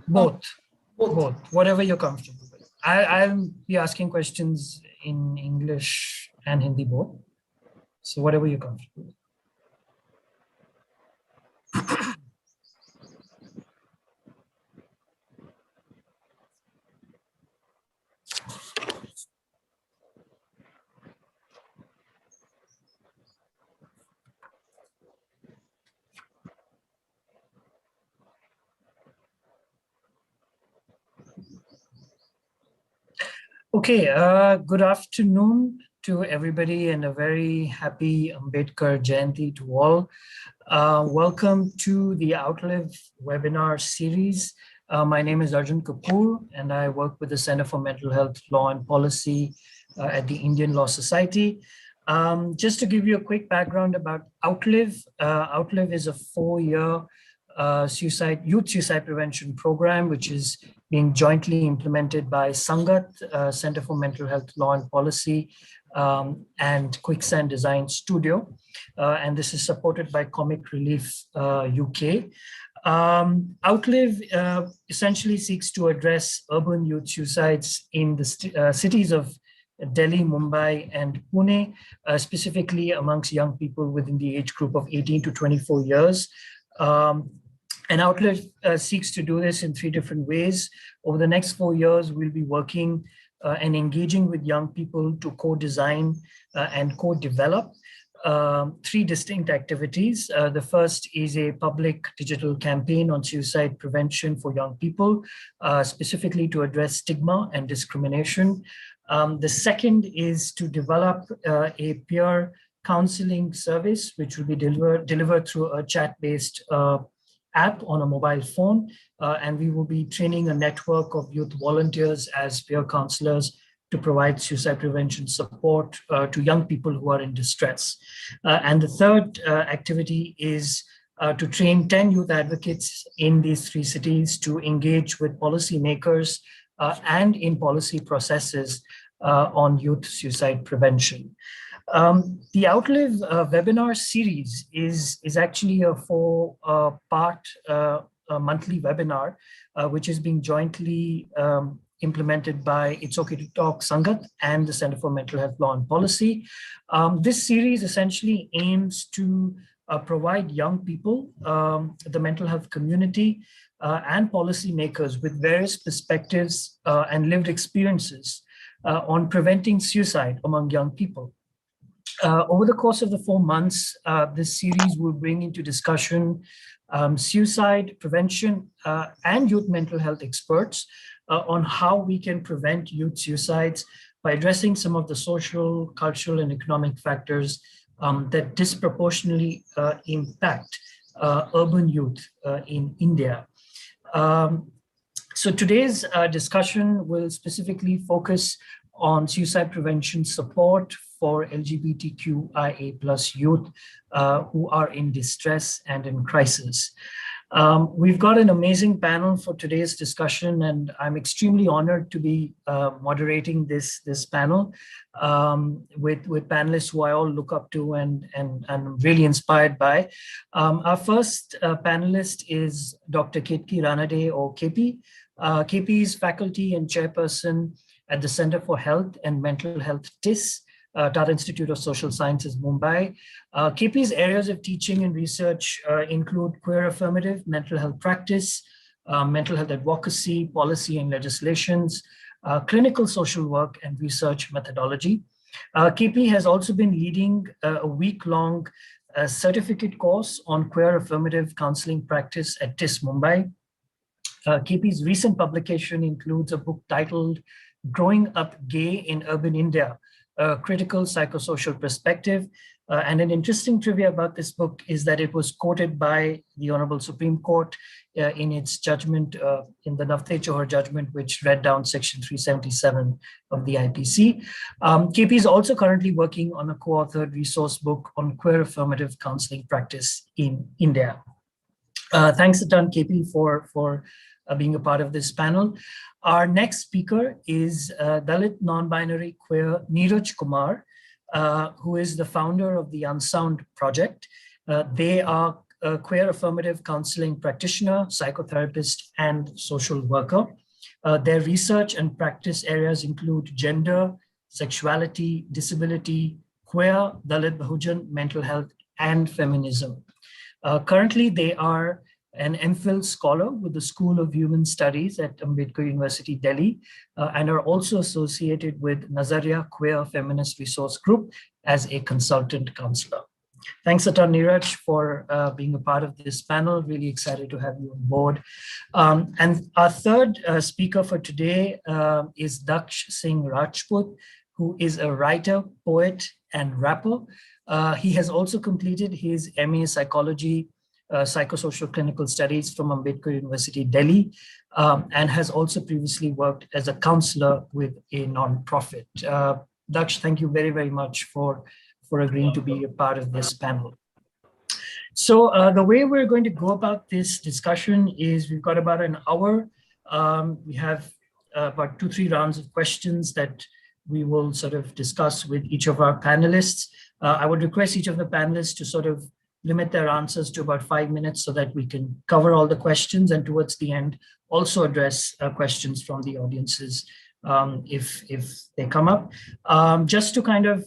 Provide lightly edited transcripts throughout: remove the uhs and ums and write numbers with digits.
Both, Both. whatever you're comfortable with. I'll be asking questions in English and Hindi both. So whatever you're comfortable with. Okay, good afternoon to everybody and a very happy Ambedkar Jayanti to all. Welcome to the Outlive webinar series. My name is Arjun Kapoor and I work with the Center for Mental Health Law and Policy at the Indian Law Society. Just to give you a quick background about Outlive, Outlive is a 4-year youth suicide prevention program, which is being jointly implemented by Sangath, Center for Mental Health Law and Policy, and Quicksand Design Studio. And this is supported by Comic Relief UK. Outlive essentially seeks to address urban youth suicides in the cities of Delhi, Mumbai, and Pune, specifically amongst young people within the age group of 18 to 24 years. And Outlive seeks to do this in 3 different ways. Over the next 4 years, we'll be working and engaging with young people to co-design and co-develop 3 distinct activities. The first is a public digital campaign on suicide prevention for young people, specifically to address stigma and discrimination. The second is to develop a peer counseling service, which will be delivered through a chat-based app on a mobile phone, and we will be training a network of youth volunteers as peer counselors to provide suicide prevention support to young people who are in distress. And the third activity is to train 10 youth advocates in these 3 cities to engage with policymakers and in policy processes on youth suicide prevention. The Outlive webinar series is actually a 4-part monthly webinar, which is being jointly implemented by It's Okay to Talk Sangath and the Center for Mental Health Law and Policy. This series essentially aims to provide young people, the mental health community, and policymakers with various perspectives and lived experiences on preventing suicide among young people. Over the course of the 4 months, this series will bring into discussion suicide prevention and youth mental health experts on how we can prevent youth suicides by addressing some of the social, cultural, and economic factors that disproportionately impact urban youth in India. So today's discussion will specifically focus on suicide prevention support for LGBTQIA plus youth who are in distress and in crisis. We've got an amazing panel for today's discussion, and I'm extremely honored to be moderating this panel with panelists who I all look up to and I'm really inspired by. Our first panelist is Dr. Ketki Ranade, or KP. KP is faculty and chairperson at the Center for Health and Mental Health TIS, Tata Institute of Social Sciences, Mumbai. KP's areas of teaching and research include queer affirmative mental health practice, mental health advocacy, policy and legislations, clinical social work, and research methodology. KP has also been leading a week-long certificate course on queer affirmative counseling practice at TIS Mumbai. KP's recent publication includes a book titled Growing Up Gay in Urban India, a critical psychosocial perspective. And an interesting trivia about this book is that it was quoted by the Honorable Supreme Court in its judgment, in the Navte Johar judgment, which read down Section 377 of the IPC. KP is also currently working on a co-authored resource book on queer affirmative counseling practice in India. Thanks a ton, KP, for being a part of this panel. Our next speaker is Dalit non-binary queer Neeraj Kumar, who is the founder of the Unsound Project. They are a queer affirmative counseling practitioner, psychotherapist, and social worker. Their research and practice areas include gender, sexuality, disability, queer, Dalit Bahujan, mental health, and feminism. Currently, they are an MPhil scholar with the School of Human Studies at Ambedkar University, Delhi, and are also associated with Nazariya Queer Feminist Resource Group as a consultant counselor. Thanks a ton, Neeraj, for being a part of this panel. Really excited to have you on board. And our third speaker for today is Daksh Singh Rajput, who is a writer, poet, and rapper. He has also completed his MA Psychology, Psychosocial Clinical Studies from Ambedkar University, Delhi, and has also previously worked as a counselor with a nonprofit. Daksh, thank you very, very much for agreeing to be a part of this panel. So the way we're going to go about this discussion is we've got about an hour. We have about 2-3 rounds of questions that we will sort of discuss with each of our panelists. I would request each of the panelists to sort of limit their answers to about 5 minutes so that we can cover all the questions, and towards the end also address questions from the audiences if they come up. Just to kind of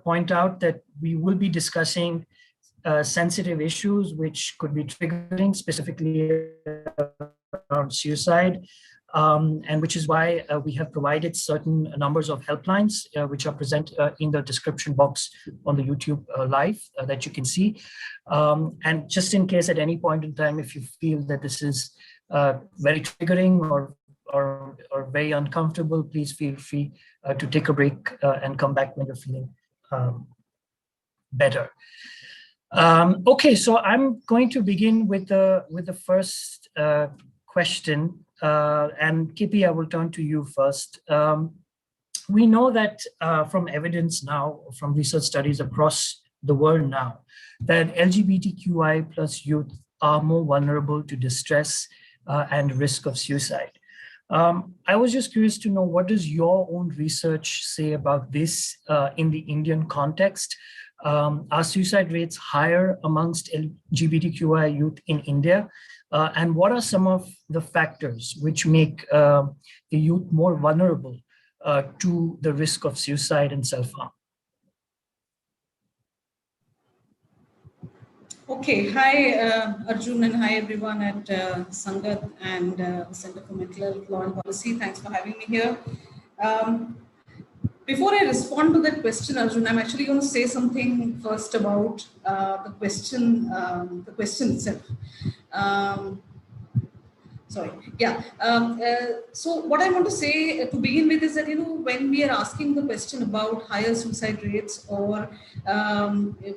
point out that we will be discussing sensitive issues which could be triggering, specifically around suicide, and which is why we have provided certain numbers of helplines which are present in the description box on the YouTube live that you can see. And just in case at any point in time, if you feel that this is very triggering or very uncomfortable, please feel free to take a break and come back when you're feeling better. Okay, so I'm going to begin with the first question, and Kippy, I will turn to you first. We know that from evidence now, from research studies across the world now, that LGBTQI plus youth are more vulnerable to distress and risk of suicide. I was just curious to know, what does your own research say about this in the Indian context? Are suicide rates higher amongst LGBTQI youth in India? And what are some of the factors which make the youth more vulnerable to the risk of suicide and self-harm? Okay, hi Arjun, and hi everyone at Sangath and Center for Mental Health Law and Policy. Thanks for having me here. Before I respond to that question, Arjun, I'm actually going to say something first about the question itself. So what I want to say to begin with is that, when we are asking the question about higher suicide rates or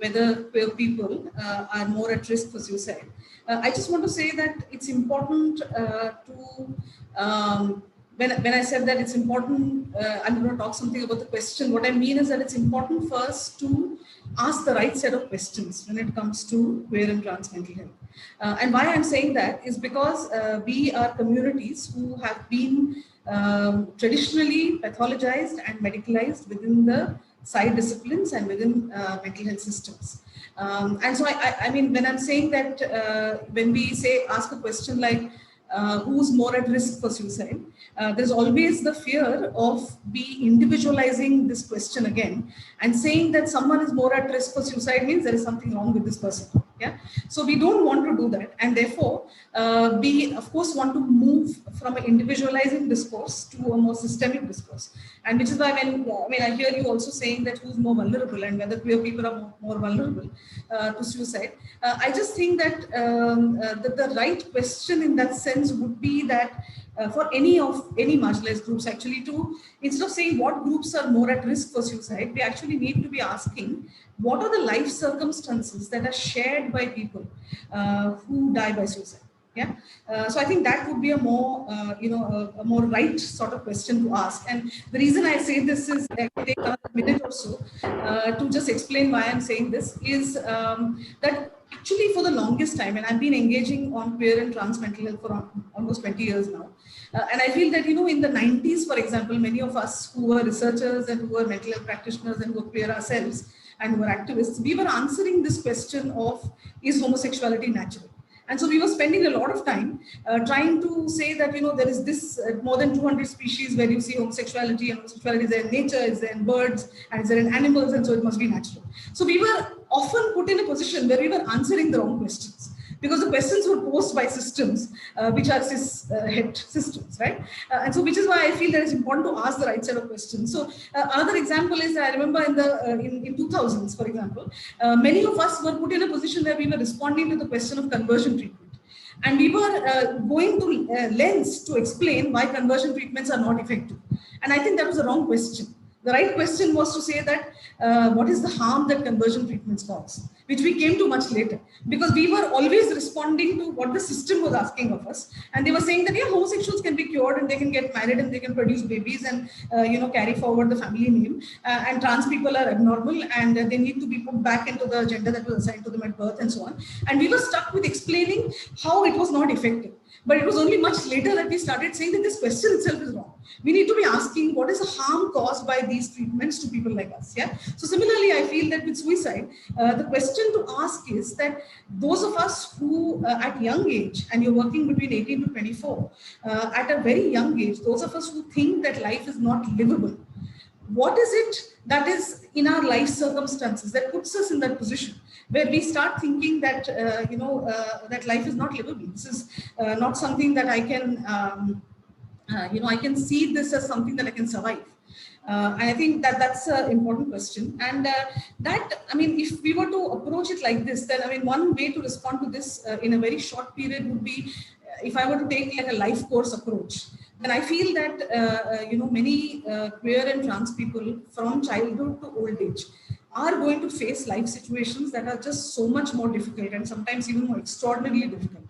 whether queer people are more at risk for suicide, I just want to say that it's important when I said that it's important, I'm going to talk something about the question. What I mean is that it's important for us to ask the right set of questions when it comes to queer and trans mental health. And why I'm saying that is because we are communities who have been traditionally pathologized and medicalized within the side disciplines and within mental health systems. And so I mean, when I'm saying that, when we ask a question like, who's more at risk for suicide, there's always the fear of individualizing this question again and saying that someone is more at risk for suicide means there is something wrong with this person. Yeah. So we don't want to do that, and therefore we of course want to move from an individualizing discourse to a more systemic discourse, and which is why I hear you also saying that who's more vulnerable and whether queer people are more vulnerable to suicide. I just think that the right question in that sense would be that for any marginalized groups, actually, to instead of saying what groups are more at risk for suicide, we actually need to be asking what are the life circumstances that are shared by people who die by suicide. Yeah. So I think that would be a more a more right sort of question to ask. And the reason I say this is I take another minute or so to just explain why I'm saying this is that actually for the longest time, and I've been engaging on queer and trans mental health for almost 20 years now. And I feel that, in the 90s, for example, many of us who were researchers and who were mental health practitioners and who were queer ourselves, and who are activists, we were answering this question of, is homosexuality natural? And so we were spending a lot of time trying to say that, there is this more than 200 species where you see homosexuality, and homosexuality is there in nature, is there in birds, and is there in animals, and so it must be natural. So we were often put in a position where we were answering the wrong questions, because the questions were posed by systems which are cis-het systems, right? And so which is why I feel that it's important to ask the right set of questions. So another example is, I remember in 2000s, for example, many of us were put in a position where we were responding to the question of conversion treatment. And we were going to lengths to explain why conversion treatments are not effective. And I think that was the wrong question. The right question was to say that what is the harm that conversion treatments cause, which we came to much later, because we were always responding to what the system was asking of us. And they were saying that, yeah, homosexuals can be cured and they can get married and they can produce babies and, carry forward the family name. And trans people are abnormal and they need to be put back into the gender that was assigned to them at birth and so on. And we were stuck with explaining how it was not effective. But it was only much later that we started saying that this question itself is wrong. We need to be asking, what is the harm caused by these treatments to people like us? Yeah. So similarly, I feel that with suicide, the question to ask is that those of us who at young age, and you're working between 18 to 24, at a very young age, those of us who think that life is not livable, what is it that is in our life circumstances that puts us in that position where we start thinking that, that life is not livable? This is not something that I can, I can see this as something that I can survive. And I think that that's an important question. And if we were to approach it like this, then, one way to respond to this in a very short period would be, if I were to take like a life course approach, then I feel that, many queer and trans people from childhood to old age are going to face life situations that are just so much more difficult and sometimes even more extraordinarily difficult,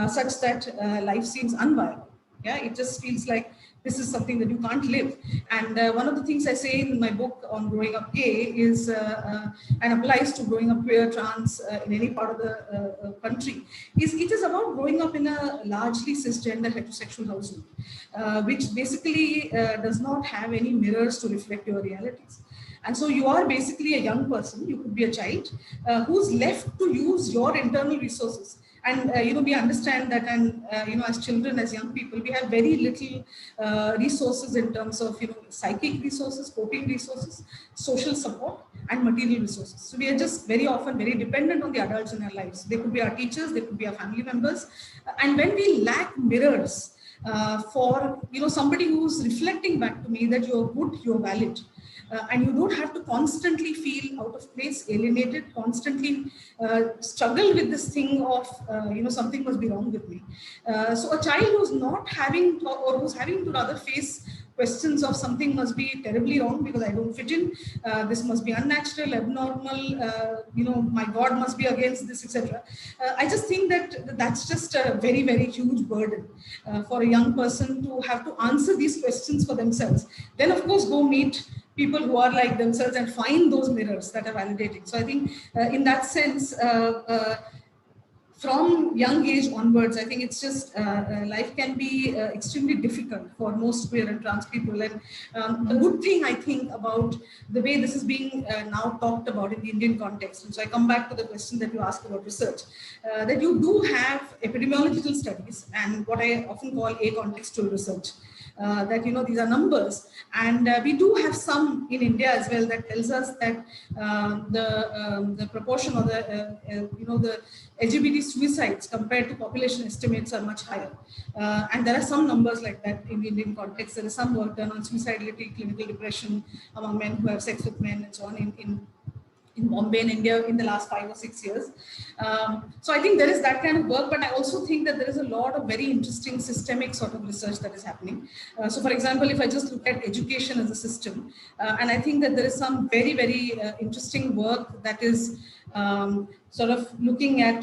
such that life seems unviable. Yeah, it just feels like this is something that you can't live. And one of the things I say in my book on growing up gay is, and applies to growing up queer, trans in any part of the country, is it is about growing up in a largely cisgender heterosexual household, which basically does not have any mirrors to reflect your realities. And so you are basically a young person, you could be a child, who's left to use your internal resources. And, we understand that, and, as children, as young people, we have very little resources in terms of, psychic resources, coping resources, social support, and material resources. So we are just very often very dependent on the adults in our lives. They could be our teachers, they could be our family members. And when we lack mirrors for, somebody who's reflecting back to me that you're good, you're valid, and you don't have to constantly feel out of place, alienated, constantly struggle with this thing of, something must be wrong with me. So a child who's not having, or who's having to rather face questions of something must be terribly wrong because I don't fit in, this must be unnatural, abnormal, my God must be against this, etc. I just think that that's just a very, very huge burden for a young person to have to answer these questions for themselves. Then, of course, go meet people who are like themselves and find those mirrors that are validating. So I think in that sense, from young age onwards, I think it's just life can be extremely difficult for most queer and trans people. And the good thing I think about the way this is being now talked about in the Indian context, and so I come back to the question that you asked about research, that you do have epidemiological studies and what I often call acontextual research. That these are numbers, and we do have some in India as well that tells us that the proportion of the LGBT suicides compared to population estimates are much higher, and there are some numbers like that in the Indian context. There is some work done on suicidality, clinical depression among men who have sex with men, and so on in Bombay and India in the last 5 or 6 years. So I think there is that kind of work, but I also think that there is a lot of very interesting systemic sort of research that is happening. So for example, if I just look at education as a system, and I think that there is some very, very interesting work that is sort of looking at,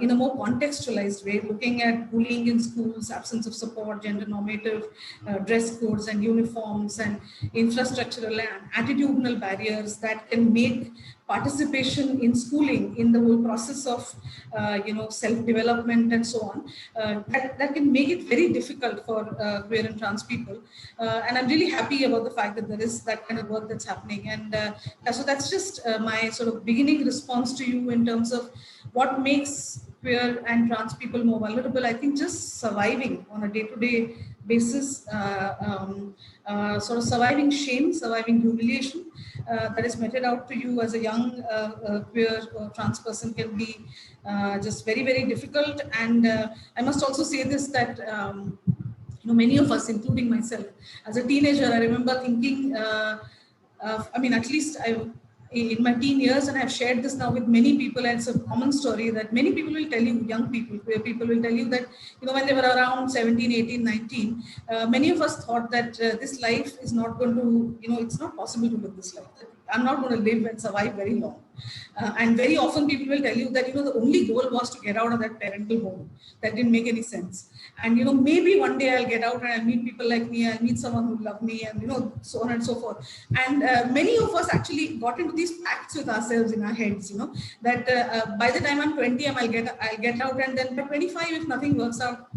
in a more contextualized way, looking at bullying in schools, absence of support, gender normative dress codes and uniforms, and infrastructural and attitudinal barriers that can make participation in schooling, in the whole process of self-development and so on, that can make it very difficult for queer and trans people. And I'm really happy about the fact that there is that kind of work that's happening. And so that's just my sort of beginning response to you in terms of what makes queer and trans people more vulnerable. I think just surviving on a day-to-day basis, sort of surviving shame, surviving humiliation that is meted out to you as a young queer or trans person can be just very, very difficult. And I must also say this, that many of us, including myself, as a teenager, I remember thinking, at least in my teen years, and I've shared this now with many people, and it's a common story that many people will tell you, young people, queer people will tell you that, when they were around 17, 18, 19, many of us thought that this life is not going to, it's not possible to live this life. I'm not going to live and survive very long. And very often people will tell you that, the only goal was to get out of that parental home. That didn't make any sense. And, maybe one day I'll get out and I'll meet people like me, I'll meet someone who love me, and, so on and so forth. And many of us actually got into these pacts with ourselves in our heads, that by the time I'm 20, I'll get out, and then by 25, if nothing works out,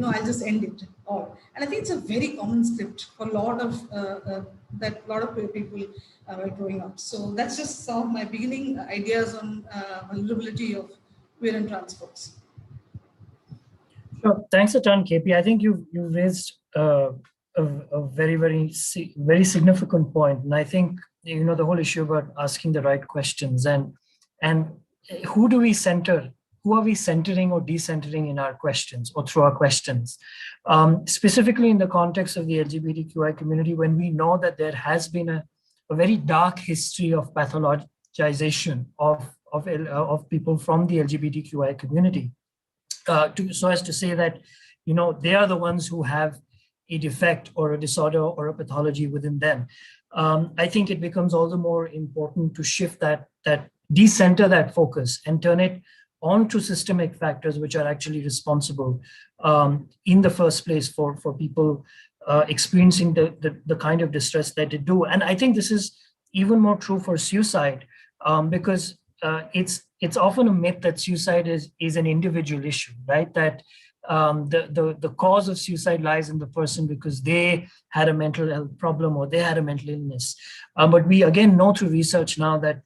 I'll just end it all. And I think it's a very common script for a lot of queer people while growing up. So that's just some of my beginning ideas on vulnerability of queer and trans folks. Sure. Thanks a ton, KP. I think you've raised a very, very, very significant point. And I think, the whole issue about asking the right questions and who do we center? Who are we centering or decentering in our questions or through our questions? Specifically in the context of the LGBTQI community, when we know that there has been a very dark history of pathologization of people from the LGBTQI community, so as to say that, they are the ones who have a defect or a disorder or a pathology within them. I think it becomes all the more important to shift that decenter that focus and turn it onto systemic factors which are actually responsible in the first place for people experiencing the kind of distress that they do. And I think this is even more true for suicide, because it's often a myth that suicide is an individual issue, right? That the cause of suicide lies in the person because they had a mental health problem or they had a mental illness. But we again know through research now that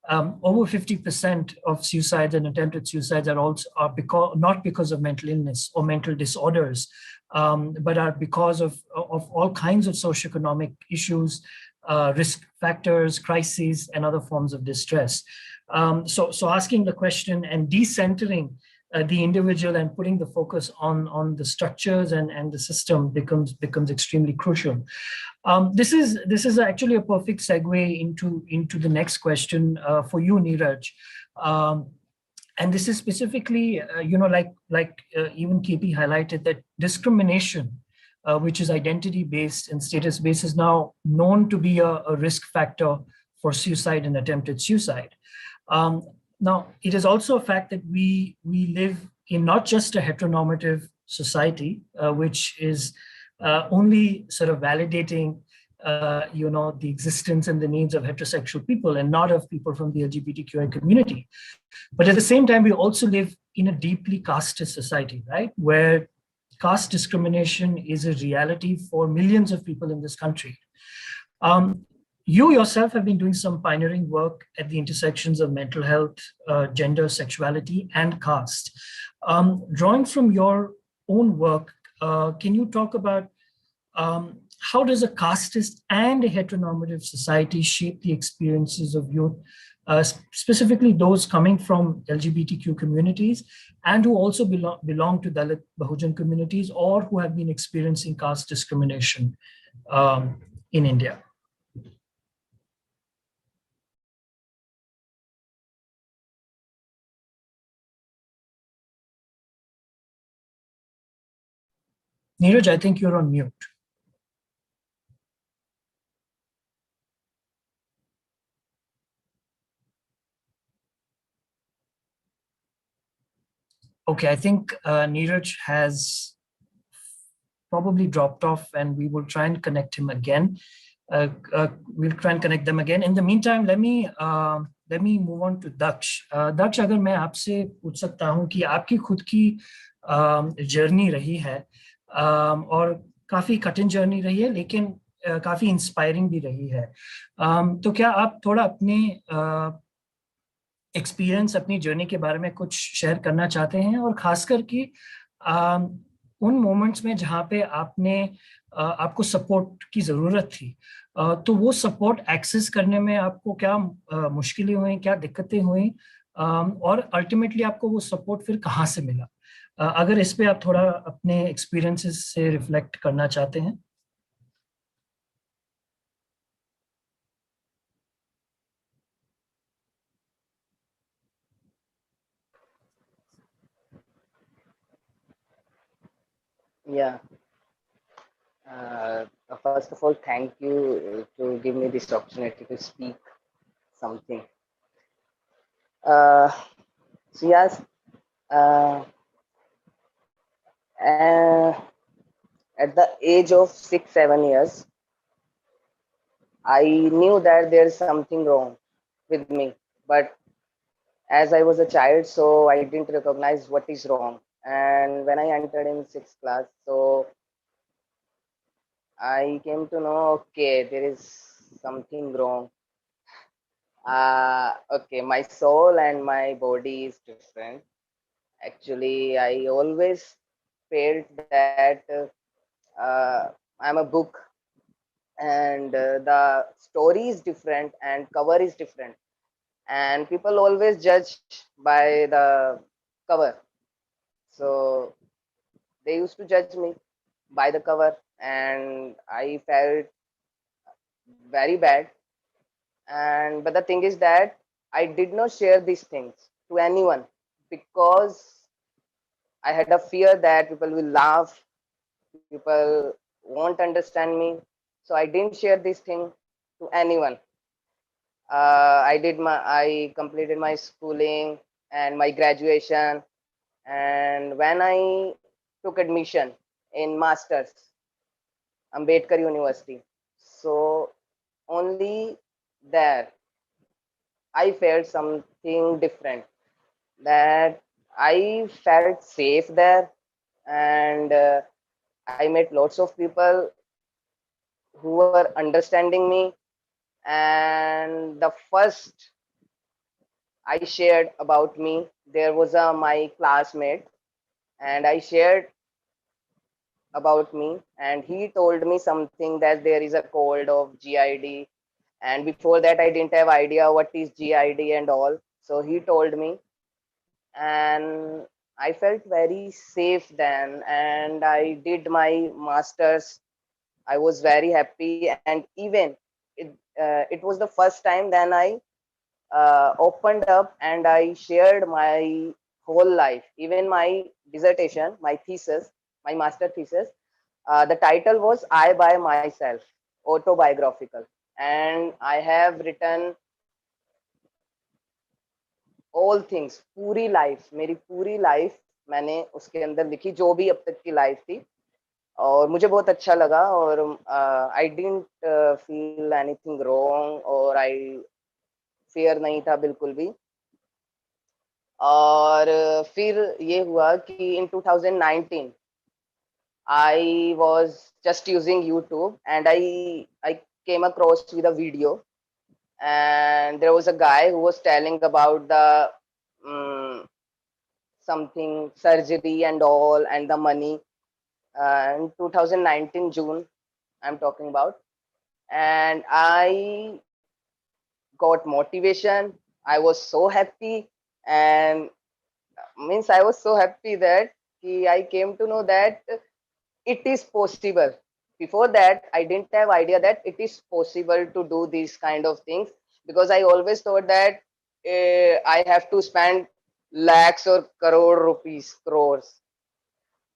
over 50% of suicides and attempted suicides are not because of mental illness or mental disorders, but are because of all kinds of socioeconomic issues, risk factors, crises, and other forms of distress. So asking the question and decentering the individual and putting the focus on the structures and the system becomes extremely crucial. This is actually a perfect segue into the next question for you, Neeraj. And this is specifically, like even KP highlighted, that discrimination, which is identity-based and status-based, is now known to be a risk factor for suicide and attempted suicide. Now, it is also a fact that we live in not just a heteronormative society, which is only sort of validating the existence and the needs of heterosexual people and not of people from the LGBTQI community. But at the same time, we also live in a deeply casteist society, right? Where caste discrimination is a reality for millions of people in this country. You yourself have been doing some pioneering work at the intersections of mental health, gender, sexuality, and caste. Drawing from your own work, can you talk about how does a casteist and a heteronormative society shape the experiences of youth, specifically those coming from LGBTQ communities and who also belong to Dalit Bahujan communities or who have been experiencing caste discrimination in India? Neeraj, I think you're on mute. Okay, I think Neeraj has probably dropped off, and we will try and connect him again. We'll try and connect them again. In the meantime, let me move on to Daksh. Daksh, अगर मैं आपसे पूछ सकता हूँ कि आपकी खुद की जर्नी रही है, और काफी कठिन जर्नी रही है, लेकिन काफी इंस्पायरिंग भी रही है, तो क्या आप थोड़ा अपने एक्सपीरियंस, अपनी जर्नी के बारे में कुछ शेयर करना चाहते हैं, और खासकर कि उन मोमेंट्स में जहाँ पे आपको सपोर्ट की ज़रूरत थी, तो वो सपोर्ट एक्सेस करने में आपको क्या मुश्किलें हुई, क्या दिक्कतें हुई, और अल्टीमेटली आपको वो सपोर्ट फिर कहाँ से मिला? अगर इस पे आप थोड़ा अपने एक्सपीरियंसेस से रिफ्लेक्ट करना चाहते हैं। Yeah. First of all, thank you to give me this opportunity to speak something. So yes, uh, uh, at the age of 6, 7 years, I knew that there's something wrong with me. But as I was a child, so I didn't recognize what is wrong. And when I entered in sixth class, so I came to know, okay, there is something wrong. Okay, my soul and my body is different. Actually, I always felt that I'm a book, and the story is different and cover is different, and people always judge by the cover. So they used to judge me by the cover, and I felt very bad. And but the thing is that I did not share these things to anyone because I had a fear that people will laugh, people won't understand me. So I didn't share this thing to anyone. I completed my schooling and my graduation, and when I took admission in masters, Ambedkar University, so only there I felt something different, that I felt safe there, and I met lots of people who were understanding me. And the first I shared about me, there was my classmate, and I shared about me, and he told me something that there is a code of GID. And before that, I didn't have idea what is GID and all. So he told me, and I felt very safe then, and I did my masters. I was very happy, and even it was the first time then I opened up and I shared my whole life, even my dissertation, my thesis, my master thesis. The title was I by Myself, autobiographical, and I have written all things, पूरी life, मेरी पूरी life मैंने उसके अंदर लिखी, जो भी अब तक की लाइफ थी, और मुझे बहुत अच्छा लगा। और I didn't feel anything wrong, और आई फियर नहीं था बिल्कुल भी। और फिर ये हुआ कि इन 2019 I was just using YouTube, and I came across with a video, and there was a guy who was telling about the um, something surgery and all and the money, in 2019 June I'm talking about. And I got motivation, I was so happy, and means I was so happy that I came to know that it is possible. Before that, I didn't have idea that it is possible to do these kind of things, because I always thought that I have to spend lakhs or crore rupees, crores.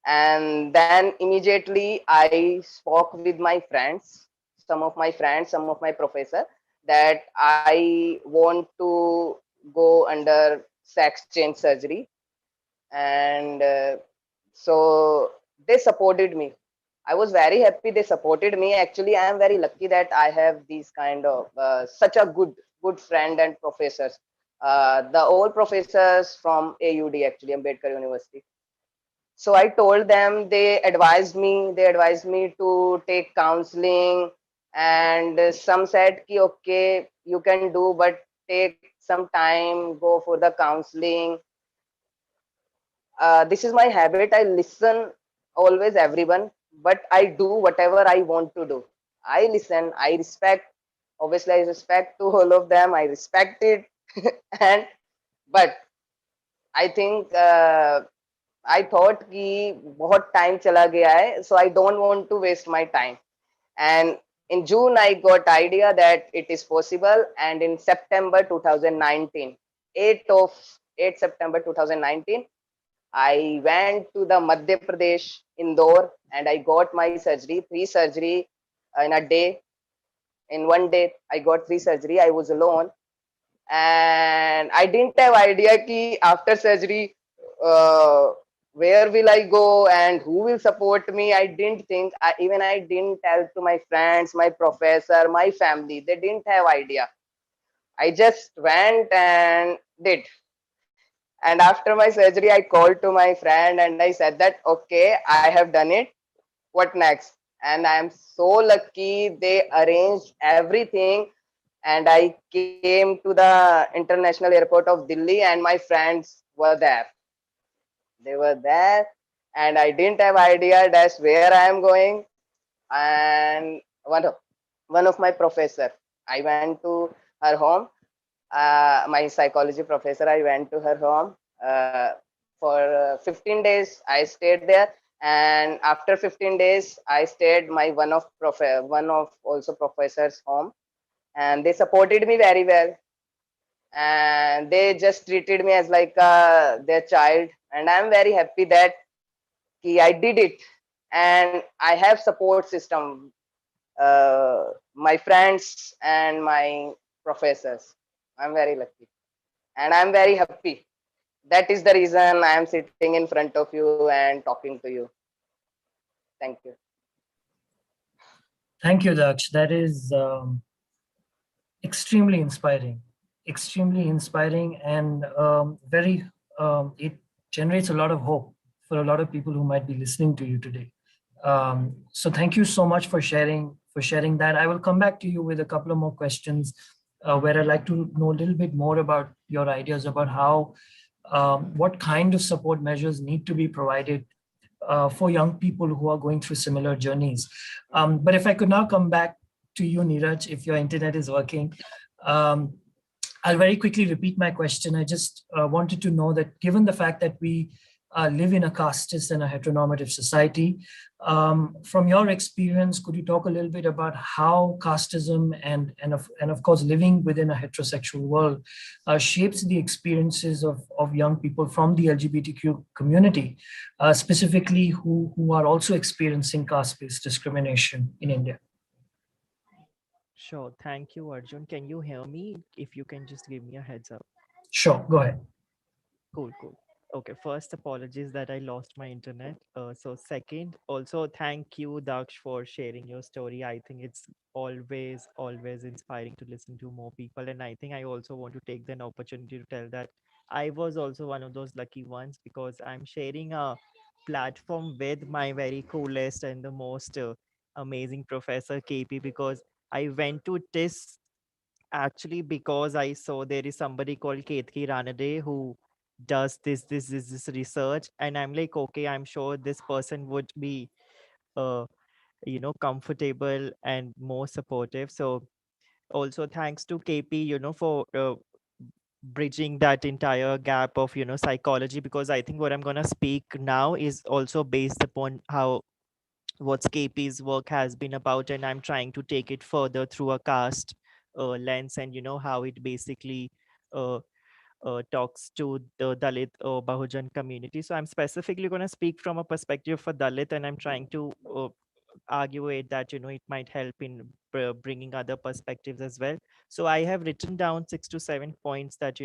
And then immediately I spoke with my friends, some of my friends, some of my professor, that I want to go under sex change surgery. and so they supported me. I was very happy they supported me. Actually, I am very lucky that I have these kind of such a good friend and professors. The old professors from AUD, actually Ambedkar University. So I told them, they advised me to take counseling, and some said ki okay, you can do, but take some time, go for the counseling. This is my habit. I listen always everyone, but I do whatever I want to do. I listen, I respect. Obviously, I respect to all of them. I respect it, and but I think I thought कि बहुत time चला गया है, so I don't want to waste my time. And in June, I got idea that it is possible, and in September 2019, 8 of 8 September 2019, I went to the Madhya Pradesh, Indore, and I got my surgery, three surgery in a day. In one day, I got three surgery. I was alone, and I didn't have idea ki after surgery, uh, where will I go and who will support me. I didn't think. Even I didn't tell to my friends, my professor, my family. They didn't have idea. I just went and did. And after my surgery, I called to my friend and I said that, okay, I have done it. What next? And I am so lucky. They arranged everything, and I came to the international airport of Delhi, and my friends were there. They were there, and I didn't have idea that's where I am going. And one of my professor, I went to her home. My psychology professor, I went to her home for 15 days. I stayed there, and after 15 days, I stayed my one of also professor's home, and they supported me very well, and they just treated me as like their child, and I'm very happy that I did it, and I have support system, my friends and my professors. I'm very lucky, and I'm very happy. That is the reason I am sitting in front of you and talking to you. Thank you. Thank you, Daksh. That is extremely inspiring, and very, it generates a lot of hope for a lot of people who might be listening to you today. So thank you so much for sharing that. I will come back to you with a couple of more questions where I'd like to know a little bit more about your ideas about how what kind of support measures need to be provided for young people who are going through similar journeys. But if I could now come back to you, Neeraj, if your internet is working. Um, I'll very quickly repeat my question. I just wanted to know that given the fact that we live in a casteist and a heteronormative society, from your experience, could you talk a little bit about how casteism and of course living within a heterosexual world shapes the experiences of young people from the LGBTQ community, specifically who are also experiencing caste-based discrimination in India? Sure. Thank you, Arjun. Can you hear me? If you can just give me a heads up. Sure, go ahead. Cool, cool. Okay, first, apologies that I lost my internet. So, second, also thank you, Daksh, for sharing your story. I think it's always inspiring to listen to more people. And I think I also want to take an opportunity to tell that I was also one of those lucky ones because I'm sharing a platform with my very coolest and the most amazing professor, KP, because I went to TIS actually because I saw there is somebody called Ketki Ranade who does this research, and I'm like, okay, I'm sure this person would be uh comfortable and more supportive. So also thanks to KP, for bridging that entire gap of psychology, because I think what I'm going to speak now is also based upon how what KP's work has been about, and I'm trying to take it further through a caste lens, and how it basically uh, talks to the Dalit or Bahujan community. So I'm specifically going to speak from a perspective for Dalit, and I'm trying to argue that it might help in bringing other perspectives as well. So I have written down 6 to 7 points that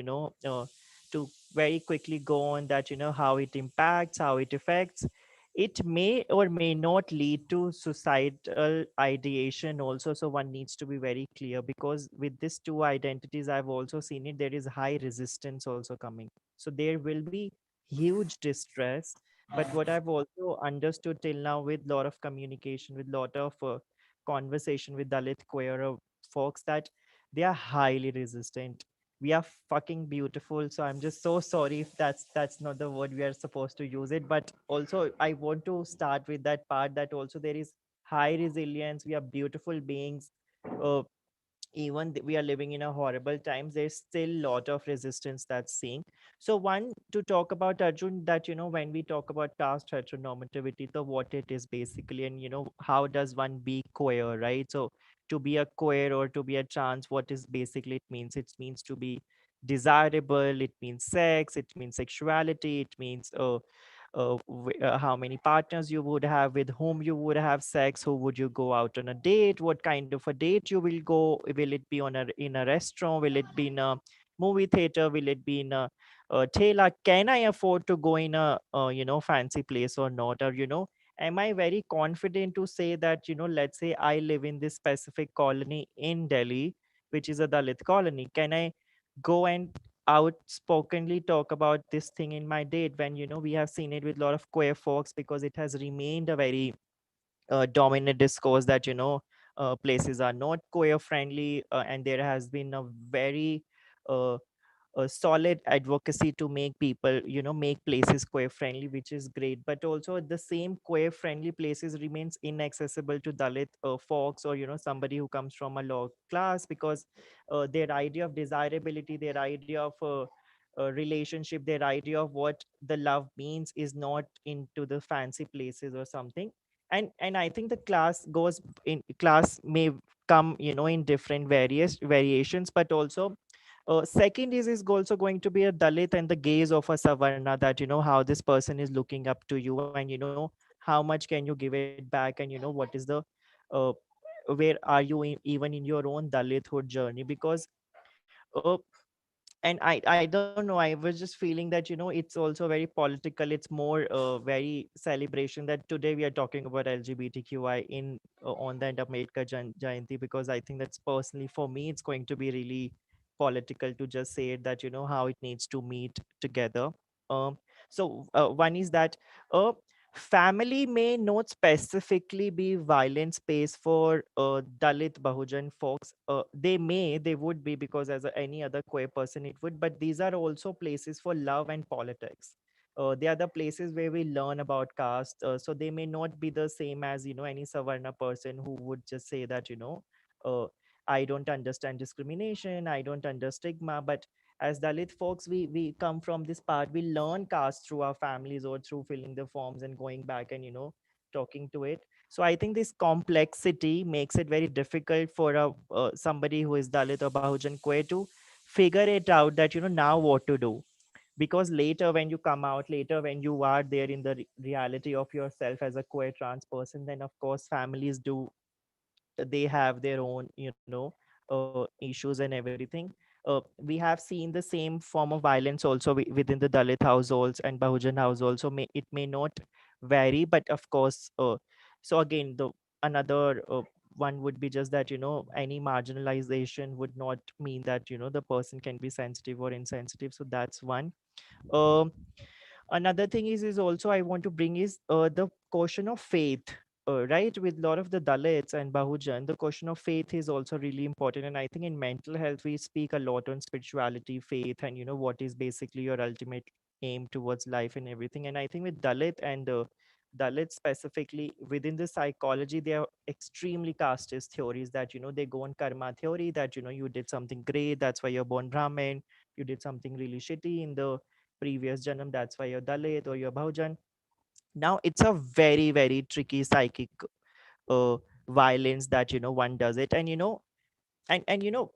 to very quickly go on that, how it impacts, how it affects. It may or may not lead to suicidal ideation also. So one needs to be very clear, because with these two identities, I've also seen it, there is high resistance also coming. So there will be huge distress. But what I've also understood till now, with lot of communication, with lot of conversation with Dalit queer folks, that they are highly resistant. We are fucking beautiful. So I'm just so sorry if that's not the word we are supposed to use it. But also I want to start with that part, that also there is high resilience. We are beautiful beings. uh, Even we are living in a horrible times, there's still lot of resistance that's seeing. So one, to talk about, Arjun, that when we talk about caste heteronormativity, the what it is basically, and how does one be queer, right? So to be a queer or to be a trans, what is basically it means to be desirable, it means sex, it means sexuality, it means how many partners you would have, with whom you would have sex, who would you go out on a date, what kind of a date you will go, will it be in a restaurant, will it be in a movie theater, will it be in a thela, can I afford to go in a fancy place or not, or am I very confident to say that, let's say I live in this specific colony in Delhi, which is a Dalit colony, can I go and outspokenly talk about this thing in my date, when we have seen it with a lot of queer folks, because it has remained a very dominant discourse that places are not queer friendly, and there has been a very uh, a solid advocacy to make people, make places queer friendly, which is great. But also the same queer friendly places remains inaccessible to Dalit folks, or somebody who comes from a low class, because their idea of desirability, their idea of relationship, their idea of what the love means is not into the fancy places or something. And I think the class may come in different various variations, but also second is also going to be a Dalit and the gaze of a Savarna, that how this person is looking up to you, and how much can you give it back, and what is the uh, where are you even in your own Dalithood journey. Because and I don't know, I was just feeling that it's also very political, it's more very celebration, that today we are talking about LGBTQI in on the Ambedkar Jayanti, because I think that's personally for me it's going to be really political to just say it, that how it needs to meet together. One is that uh, family may not specifically be violent space for Dalit Bahujan folks. They would be, because as any other queer person it would, but these are also places for love and politics. They are the places where we learn about caste. So they may not be the same as any Savarna person who would just say that uh, I don't understand discrimination, I don't understand stigma. But as Dalit folks, we come from this part. We learn caste through our families or through filling the forms and going back and talking to it. So I think this complexity makes it very difficult for a somebody who is Dalit or Bahujan queer to figure it out, that now what to do. Because later when you come out, later when you are there in the reality of yourself as a queer trans person, then of course families do, they have their own issues and everything. We have seen the same form of violence also within the Dalit households and Bahujan households, so it may not vary, but of course so again the another one would be just that any marginalization would not mean that the person can be sensitive or insensitive. So that's one. um Another thing is also I want to bring is the question of faith. Right, with a lot of the Dalits and Bahujan, the question of faith is also really important. And I think in mental health we speak a lot on spirituality, faith, and what is basically your ultimate aim towards life and everything. And I think with Dalit specifically, within the psychology, they are extremely casteist theories, that they go on karma theory, that you did something great, that's why you're born Brahmin. You did something really shitty in the previous janam, that's why you're Dalit or you're Bahujan. Now it's a very very tricky psychic uh, violence that one does it. And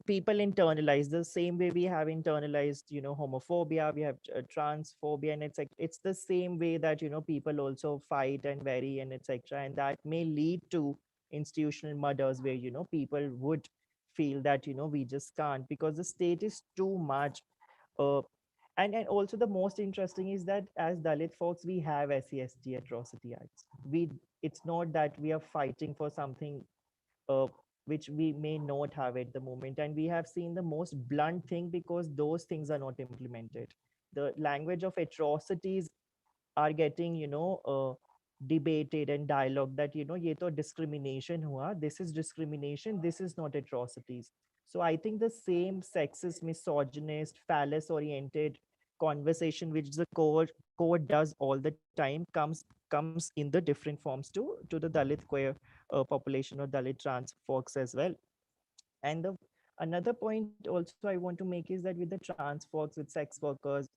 people internalize the same way we have internalized homophobia, we have transphobia, and it's like it's the same way that people also fight and vary and etc. And that may lead to institutional murders, where people would feel that we just can't, because the state is too much. uh, And also the most interesting is that as Dalit folks we have SCST atrocity acts. We It's not that we are fighting for something uh, which we may not have at the moment, and we have seen the most blunt thing because those things are not implemented. The language of atrocities are getting debated and dialogue that ye to discrimination hua, this is discrimination, this is not atrocities. So I think the same sexist, misogynist, phallus oriented conversation which the court does all the time comes in the different forms to the Dalit queer population or Dalit trans folks as well. And the another point also I want to make is that with the trans folks, with sex workers,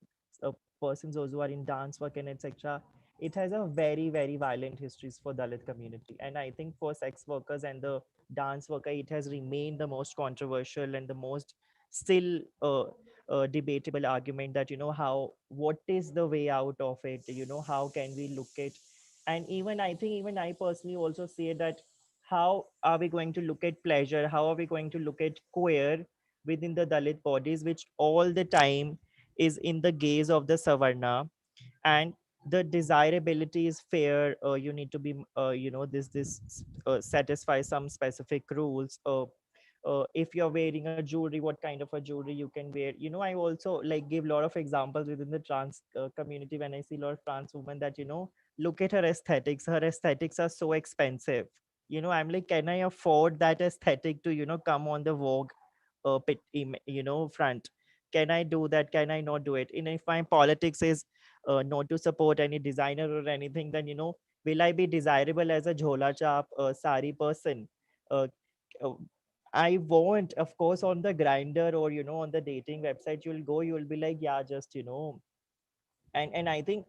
uh, persons those who are in dance work and etc., it has a very violent histories for Dalit community. And I think for sex workers and the dance worker, it has remained the most controversial and the most still debatable argument that how what is the way out of it, how can we look at. And even I think even I personally also say that how are we going to look at pleasure, how are we going to look at queer within the Dalit bodies, which all the time is in the gaze of the Savarna. And the desirability is fair, you need to be this satisfy some specific rules. If you're wearing a jewelry, what kind of a jewelry you can wear. I also like give a lot of examples within the trans community when I see a lot of trans women that look at her aesthetics are so expensive. I'm like, can I afford that aesthetic to come on the Vogue front? Can I do that? Can I not do it? And if my politics is not to support any designer or anything, then will I be desirable as a jhola chap sari person? uh, uh, I won't. Of course, on the grinder or on the dating website, you'll go, you'll be like, yeah, just and I think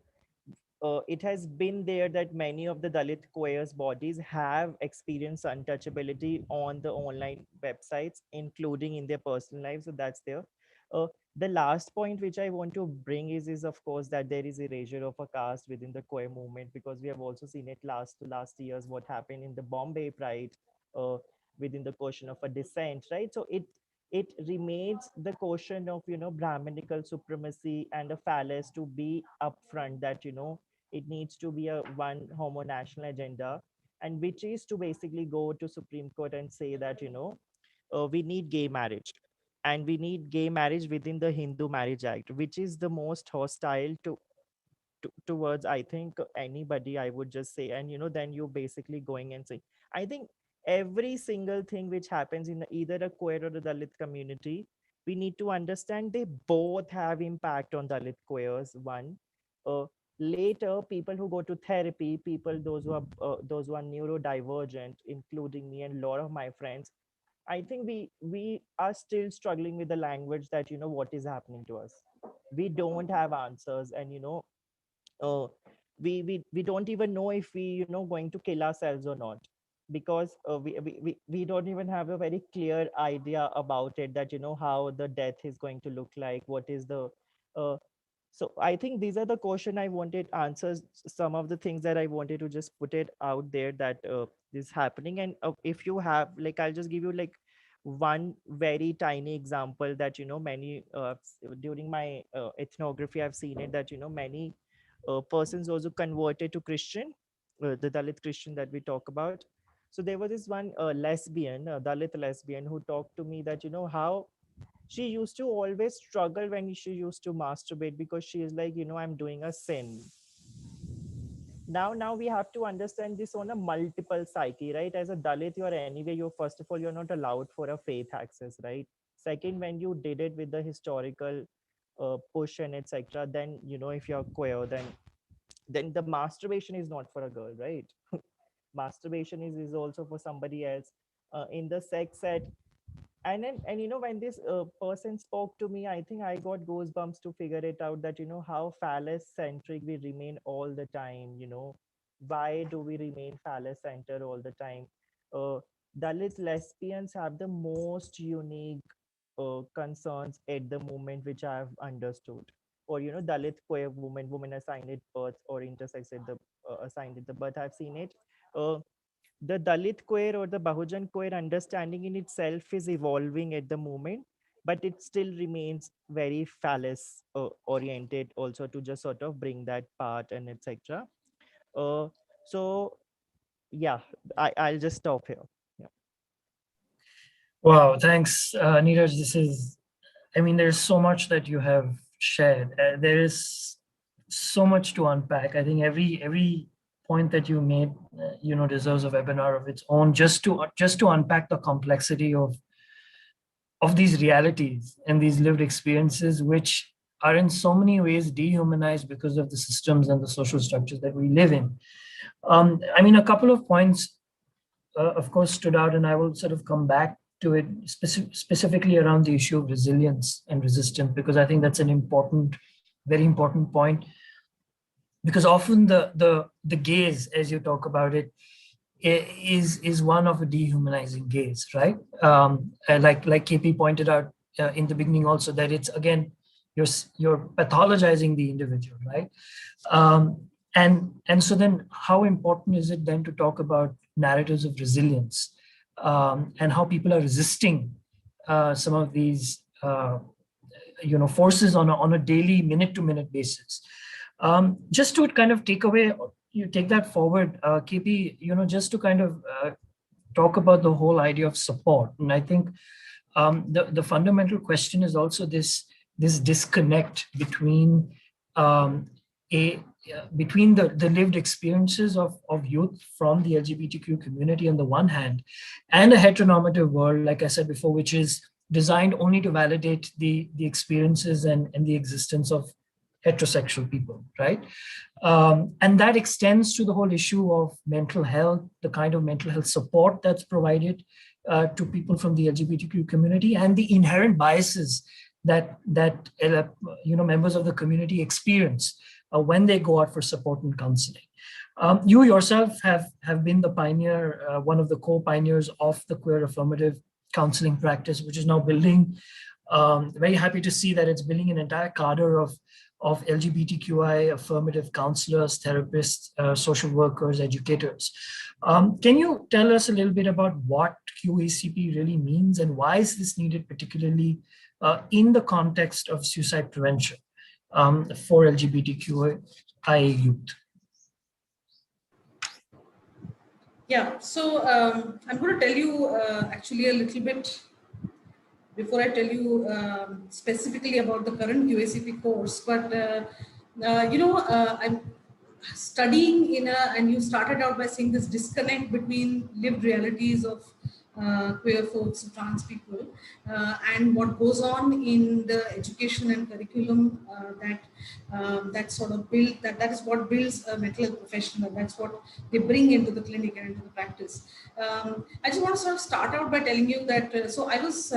it has been there that many of the Dalit queers bodies have experienced untouchability on the online websites, including in their personal lives. So that's there. Uh, the last point which I want to bring is of course that there is erasure of a caste within the queer movement, because we have also seen it last years what happened in the Bombay Pride uh, within the question of a dissent, right? So it remains the question of Brahminical supremacy and a phallus to be upfront that it needs to be a one homo national agenda, and which is to basically go to Supreme Court and say that we need gay marriage, and we need gay marriage within the Hindu Marriage Act, which is the most hostile towards I think anybody, I would just say. And then you basically going and say, I think every single thing which happens in either a queer or a Dalit community, we need to understand they both have impact on Dalit queers. One, uh, later people who go to therapy, people those who are neurodivergent, including me and a lot of my friends, I think we are still struggling with the language that what is happening to us. We don't have answers, and uh, we don't even know if we going to kill ourselves or not, because we don't even have a very clear idea about it, that how the death is going to look like, what is the uh, so I think these are the question I wanted answers, some of the things that I wanted to just put it out there that is happening. And if you have, like, I'll just give you like one very tiny example that many during my ethnography I've seen it, that many persons also converted to Christian, the Dalit Christian that we talk about. So there was this one lesbian, Dalit lesbian, who talked to me that how she used to always struggle when she used to masturbate, because she is like, I'm doing a sin. Now we have to understand this on a multiple psyche, right? As a Dalit, you are anyway, you first of all, you're not allowed for a faith access, right? Second, when you did it with the historical push and etc., then if you're queer, then the masturbation is not for a girl, right? Masturbation is also for somebody else. In the sex set, and when this person spoke to me, I think I got goosebumps to figure it out, that how phallus centric we remain all the time. Why do we remain phallus centered all the time? uh, Dalit lesbians have the most unique concerns at the moment, which I have understood. Or Dalit queer women assigned at birth, or intersex at the assigned at the birth, I've seen it. uh, the Dalit queer or the Bahujan queer understanding in itself is evolving at the moment. but it still remains very phallus oriented also to just sort of bring that part and etc. uh, so yeah, I'll just stop here. Yeah. Wow, thanks, Neeraj. I mean, there's so much that you have shared. There is so much to unpack. I think every point that you made, deserves a webinar of its own, just to unpack the complexity of these realities and these lived experiences, which are in so many ways dehumanized because of the systems and the social structures that we live in. I mean, a couple of points, of course, stood out, and I will sort of come back to it specifically around the issue of resilience and resistance, because I think that's an important, very important point. Because often the gaze, as you talk about it, is one of a dehumanizing gaze, right? Like KP pointed out in the beginning also, that it's again you're pathologizing the individual, right? And so then how important is it then to talk about narratives of resilience, and how people are resisting some of these forces on a daily minute to minute basis. Just to kind of take that forward, KP, just to kind of talk about the whole idea of support. And I think the fundamental question is also this disconnect between between the lived experiences of youth from the LGBTQ community on the one hand, and a heteronormative world, like I said before, which is designed only to validate the experiences and the existence of heterosexual people, right? And that extends to the whole issue of mental health, the kind of mental health support that's provided to people from the LGBTQ community, and the inherent biases that members of the community experience when they go out for support and counseling. You yourself have been the pioneer, one of the co-pioneers of the queer affirmative counseling practice, which is now building. Very happy to see that it's building an entire cadre of LGBTQI affirmative counselors, therapists, social workers, educators. Can you tell us a little bit about what QACP really means, and why is this needed, particularly in the context of suicide prevention for LGBTQIA youth? Yeah, so I'm going to tell you actually a little bit before I tell you specifically about the current QACP course. But I'm studying and you started out by saying this disconnect between lived realities of queer folks, trans people, and what goes on in the education and curriculum that sort of that is what builds a mental health professional. That's what they bring into the clinic and into the practice. I just want to sort of start out by telling you that so I was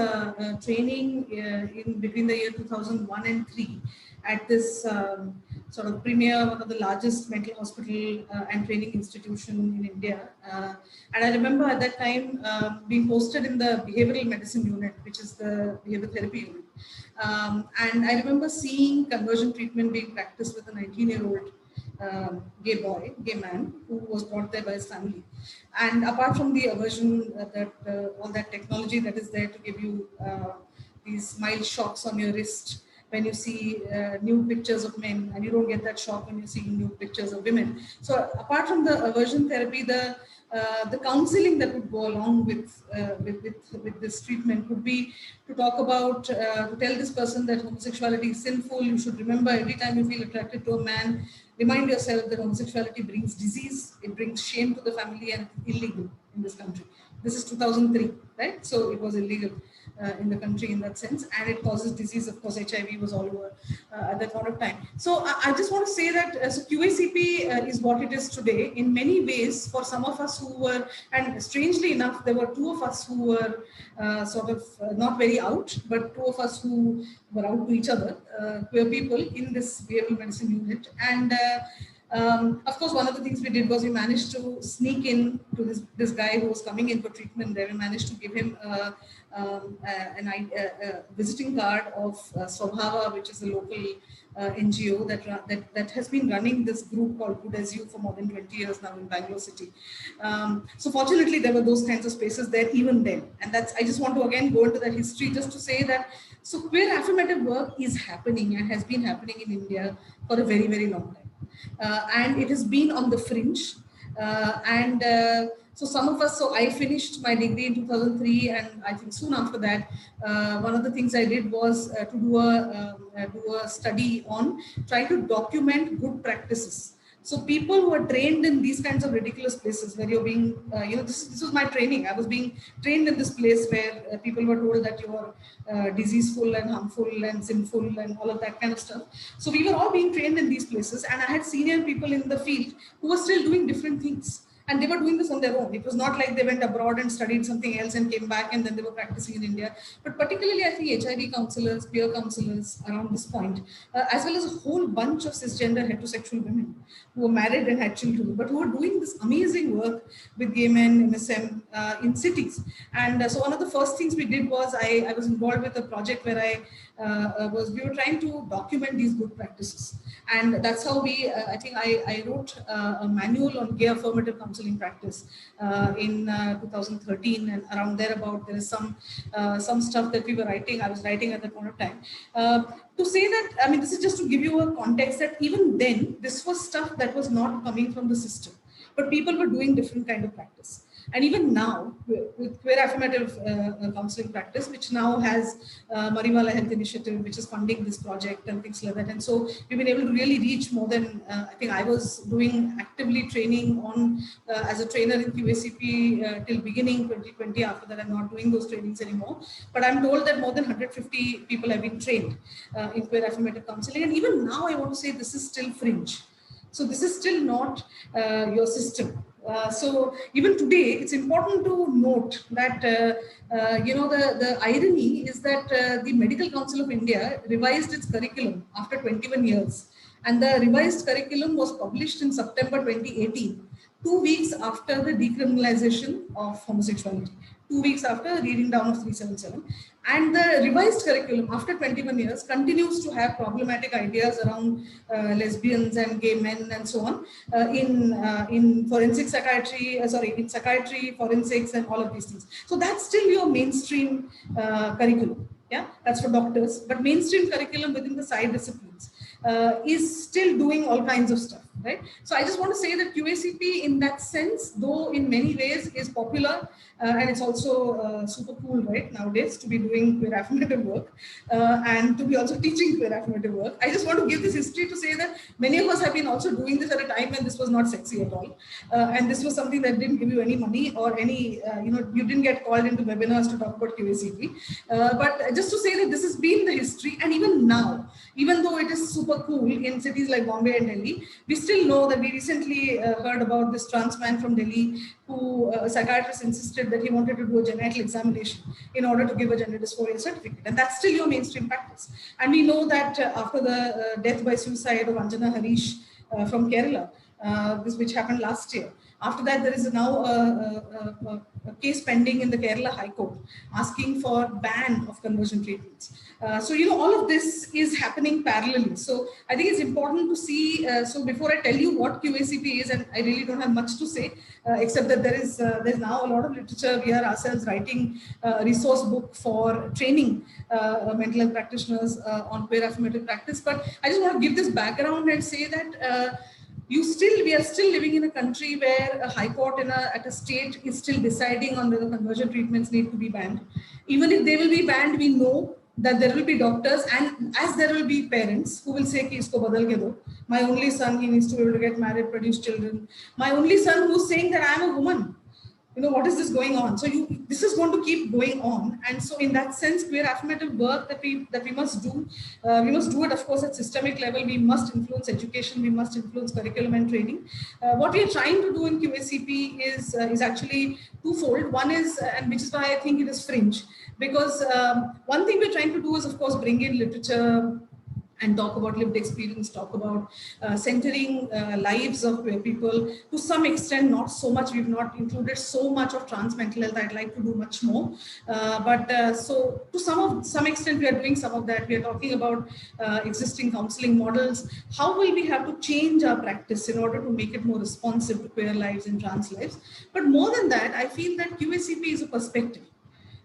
training in between the year 2001 and 3 at this sort of premier, one of the largest mental hospital and training institution in India. And I remember at that time being posted in the behavioral medicine unit, which is the behavioral therapy unit. And I remember seeing conversion treatment being practiced with a 19-year-old gay man who was brought there by his family. And apart from the aversion all that technology that is there to give you these mild shocks on your wrist when you see new pictures of men, and you don't get that shock when you see new pictures of women. So apart from the aversion therapy, the counseling that would go along with this treatment would be to talk about, to tell this person that homosexuality is sinful. You should remember, every time you feel attracted to a man, remind yourself that homosexuality brings disease, it brings shame to the family, and illegal in this country. This is 2003, right? So it was illegal in the country in that sense, and it causes disease. Of course, HIV was all over at that point of time. So I just want to say that so QACP is what it is today. In many ways, for some of us who were, and strangely enough, there were two of us who were sort of not very out, but two of us who were out to each other, queer people in this behavioral medicine unit. And Of course, one of the things we did was we managed to sneak in to this guy who was coming in for treatment there. We managed to give him a visiting card of Swabhava, which is a local NGO that has been running this group called Good As You for more than 20 years now in Bangalore city. So fortunately, there were those kinds of spaces there even then. And I just want to again go into that history just to say that, so queer affirmative work is happening and has been happening in India for a very, very long time. And it has been on the fringe. So some of us, so I finished my degree in 2003, and I think soon after that, one of the things I did was to do a study on trying to document good practices. So people who are trained in these kinds of ridiculous places where you're being, this was my training. I was being trained in this place where people were told that you're diseaseful and harmful and sinful and all of that kind of stuff. So we were all being trained in these places, and I had senior people in the field who were still doing different things. And they were doing this on their own. It was not like they went abroad and studied something else and came back and then they were practicing in India. But particularly, I think HIV counselors, peer counselors around this point, as well as a whole bunch of cisgender heterosexual women who were married and had children, but who were doing this amazing work with gay men, MSM in cities. And so one of the first things we did was I was involved with a project where we were trying to document these good practices. And that's how I think I wrote a manual on gay affirmative counseling practice in 2013, and around thereabout there is some stuff that we were writing. I was writing at that point of time to say that, I mean, this is just to give you a context that even then this was stuff that was not coming from the system, but people were doing different kind of practice. And even now, with queer affirmative counseling practice, which now has Mariwala Health Initiative, which is funding this project and things like that. And so we've been able to really reach more than, I think I was doing actively training on as a trainer in QACP till beginning 2020. After that, I'm not doing those trainings anymore. But I'm told that more than 150 people have been trained in queer affirmative counseling. And even now, I want to say this is still fringe. So this is still not your system. So even today, it's important to note that, the irony is that the Medical Council of India revised its curriculum after 21 years. And the revised curriculum was published in September 2018, 2 weeks after the decriminalization of homosexuality, 2 weeks after reading down of 377. And the revised curriculum after 21 years continues to have problematic ideas around lesbians and gay men and so on in forensic psychiatry, in psychiatry, forensics and all of these things. So that's still your mainstream curriculum. Yeah, that's for doctors, but mainstream curriculum within the side disciplines is still doing all kinds of stuff, right? So I just want to say that QACP in that sense, though in many ways is popular and it's also super cool, right, nowadays to be doing queer affirmative work and to be also teaching queer affirmative work. I just want to give this history to say that many of us have been also doing this at a time when this was not sexy at all. And this was something that didn't give you any money or any, you didn't get called into webinars to talk about QACP. But just to say that this has been the history, and even now, even though it is super cool in cities like Bombay and Delhi, we still know that we recently heard about this trans man from Delhi who a psychiatrist insisted that he wanted to do a genital examination in order to give a gender dysphoria certificate. And that's still your mainstream practice. And we know that after the death by suicide of Anjana Harish from Kerala, which happened last year, after that, there is now a case pending in the Kerala High Court asking for ban of conversion treatments. So, all of this is happening parallelly. So I think it's important to see, so before I tell you what QACP is, and I really don't have much to say, except that there's now a lot of literature. We are ourselves writing a resource book for training mental health practitioners on queer affirmative practice. But I just want to give this background and say that we are still living in a country where a high court at a state is still deciding on whether conversion treatments need to be banned. Even if they will be banned, we know that there will be doctors, and as there will be parents who will say, ki isko badal ke do. My only son, he needs to be able to get married, produce children. My only son who's saying that I am a woman. What is this going on? So this is going to keep going on. And so in that sense, queer affirmative work that we must do, we must do it, of course, at systemic level. We must influence education. We must influence curriculum and training. What we are trying to do in QACP is actually twofold. One is, and which is why I think it is fringe, because one thing we're trying to do is, of course, bring in literature and talk about lived experience, talk about centering lives of people to some extent, not so much. We've not included so much of trans mental health. I'd like to do much more. So to some extent, we are doing some of that. We are talking about existing counseling models. How will we have to change our practice in order to make it more responsive to queer lives and trans lives? But more than that, I feel that QACP is a perspective.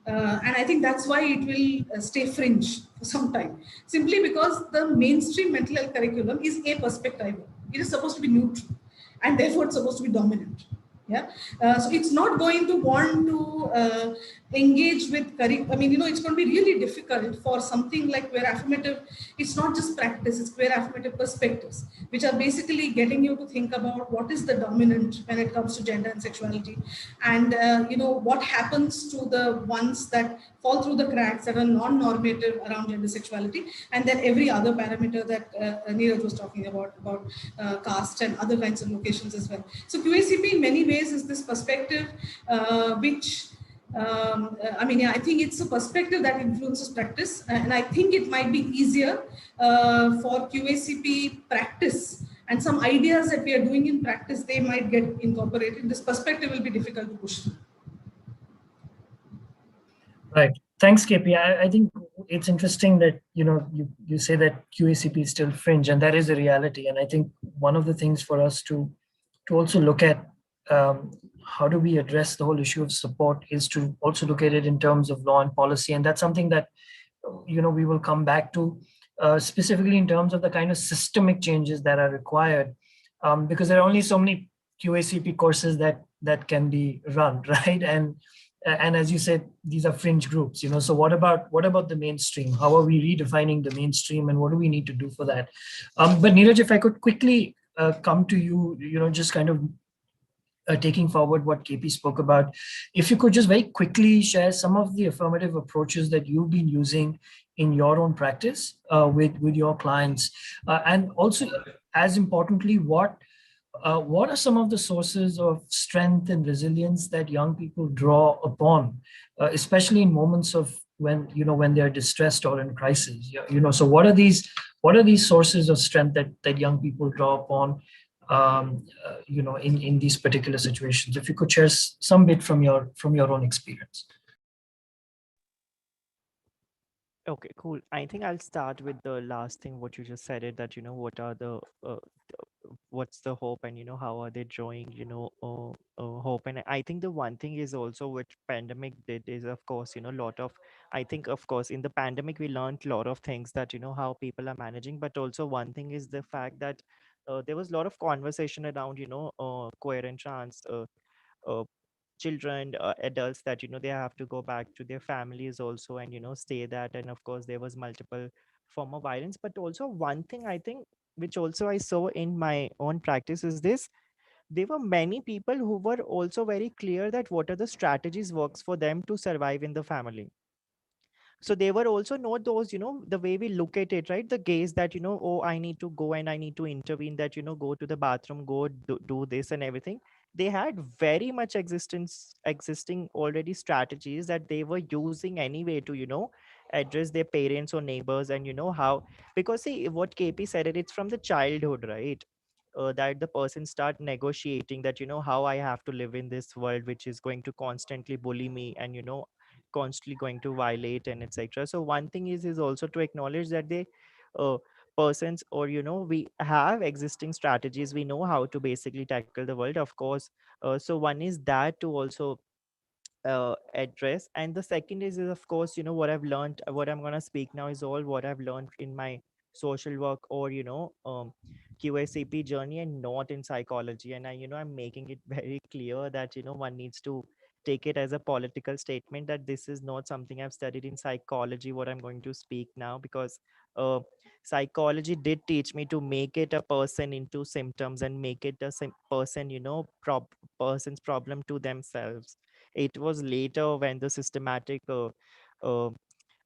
And I think that's why it will stay fringe for some time, simply because the mainstream mental health curriculum is a perspective. It is supposed to be neutral, and therefore it's supposed to be dominant. Yeah, so it's not going to want to engage with I mean, it's going to be really difficult for something like queer affirmative. It's not just practice; it's queer affirmative perspectives, which are basically getting you to think about what is the dominant when it comes to gender and sexuality, and what happens to the ones that fall through the cracks that are non-normative around gender sexuality, and then every other parameter that Neeraj was talking about caste and other kinds of locations as well. So QACP in many ways is this perspective which I mean, yeah, I think it's a perspective that influences practice, and I think it might be easier for QACP practice and some ideas that we are doing in practice, they might get incorporated. This perspective will be difficult to push through. Right. Thanks, KP. I think it's interesting that you say that QACP is still fringe, and that is a reality. And I think one of the things for us to also look at how do we address the whole issue of support is to also look at it in terms of law and policy, and that's something that we will come back to specifically in terms of the kind of systemic changes that are required, because there are only so many QACP courses that can be run, right? And as you said, these are fringe groups, so what about the mainstream? How are we redefining the mainstream, and what do we need to do for that? But Neeraj, if I could quickly come to you, just kind of taking forward what KP spoke about, if you could just very quickly share some of the affirmative approaches that you've been using in your own practice with your clients, and also, as importantly, what are some of the sources of strength and resilience that young people draw upon, especially in moments of when they're distressed or in crisis? So what are these sources of strength that young people draw upon, in these particular situations? If you could share some bit from your own experience. Okay, cool. I think I'll start with the last thing what you just said, it that what are what's the hope, and how are they drawing hope. And I think the one thing is also which pandemic did is, of course, lot of, I think, of course, in the pandemic we learned a lot of things that how people are managing. But also one thing is the fact that there was a lot of conversation around queer and trans uh, children, adults, that they have to go back to their families also, and stay that. And of course there was multiple form of violence. But also one thing I think which also I saw in my own practice is this: there were many people who were also very clear that what are the strategies works for them to survive in the family. So they were also not those, the way we look at it, right, the gaze that oh, I need to go and I need to intervene, that go to the bathroom, go do this and everything. They had very much existing already strategies that they were using anyway to address their parents or neighbors. And how, because see what KP said, it's from the childhood, right? That the person start negotiating that how I have to live in this world which is going to constantly bully me, and constantly going to violate and etc. So one thing is also to acknowledge that they uh, persons, or we have existing strategies, we know how to basically tackle the world, of course. So one is that to also address. And the second is of course, what I've learned, what I'm going to speak now is all what I've learned in my social work, or QACP journey, and not in psychology. And I'm making it very clear that one needs to take it as a political statement, that this is not something I've studied in psychology, what I'm going to speak now. Because uh, psychology did teach me to make it a person into symptoms, and make it a person, person's problem to themselves. It was later when the systematic uh,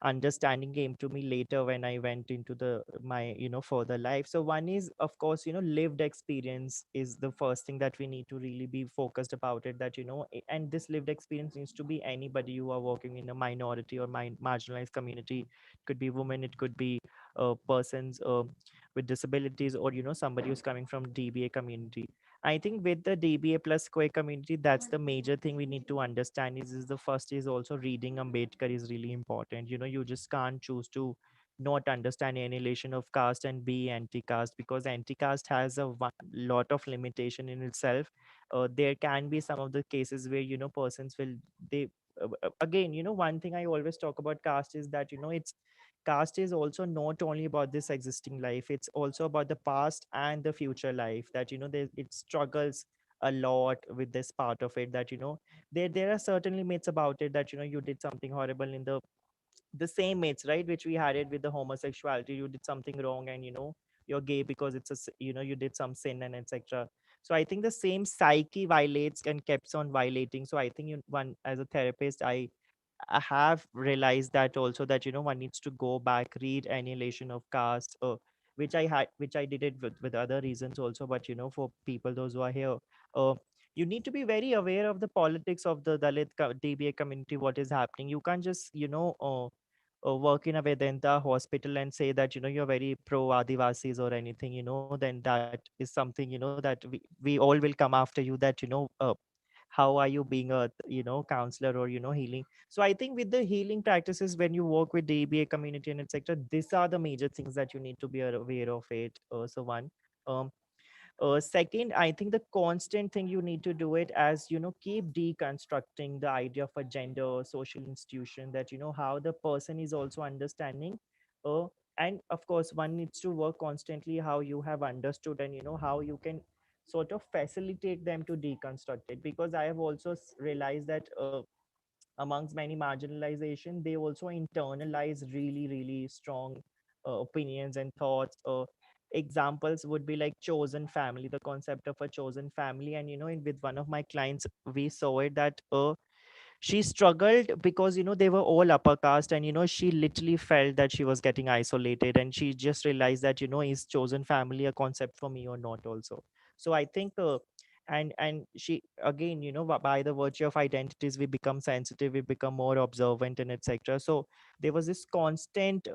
understanding came to me later, when I went into the my further life. So one is of course, lived experience is the first thing that we need to really be focused about it, that and this lived experience needs to be anybody who are working in a minority or marginalized community. It could be women, it could be persons with disabilities, or somebody who's coming from DBA community. I think with the DBA plus queer community, that's the major thing we need to understand is the first is also reading Ambedkar is really important. You just can't choose to not understand annihilation of caste and be anti-caste, because anti-caste has a lot of limitation in itself. There can be some of the cases where persons will, they again, one thing I always talk about caste is that it's caste is also not only about this existing life, it's also about the past and the future life, that it struggles a lot with this part of it, that there are certainly myths about it, that you did something horrible in the same myths, right, which we had it with the homosexuality. You did something wrong, and you're gay because you did some sin and etc. So I think the same psyche violates and keeps on violating. So I think one, as a therapist, I have realized that also, that one needs to go back, read Annihilation of Caste, which I did it with other reasons also. But for people those who are here, uh, you need to be very aware of the politics of the Dalit DBA community. What is happening? You can't just work in a Vedanta hospital and say that you're very pro Adivasis or anything. Then that is something that we all will come after you. That how are you being a counselor or healing. So I think with the healing practices, when you work with DBA community and etc., these are the major things that you need to be aware of it. So one, um second, I think the constant thing you need to do it as keep deconstructing the idea of a gender social institution, that how the person is also understanding. uh, and of course one needs to work constantly how you have understood, and how you can sort of facilitate them to deconstruct it, because I have also realized that amongst many marginalization, they also internalize really really strong opinions and thoughts. Examples would be like chosen family, the concept of a chosen family. And with one of my clients, we saw it that she struggled because they were all upper caste, and she literally felt that she was getting isolated, and she just realized that is chosen family a concept for me or not also. So I think and she again, by the virtue of identities, we become sensitive, we become more observant and etc. So there was this constant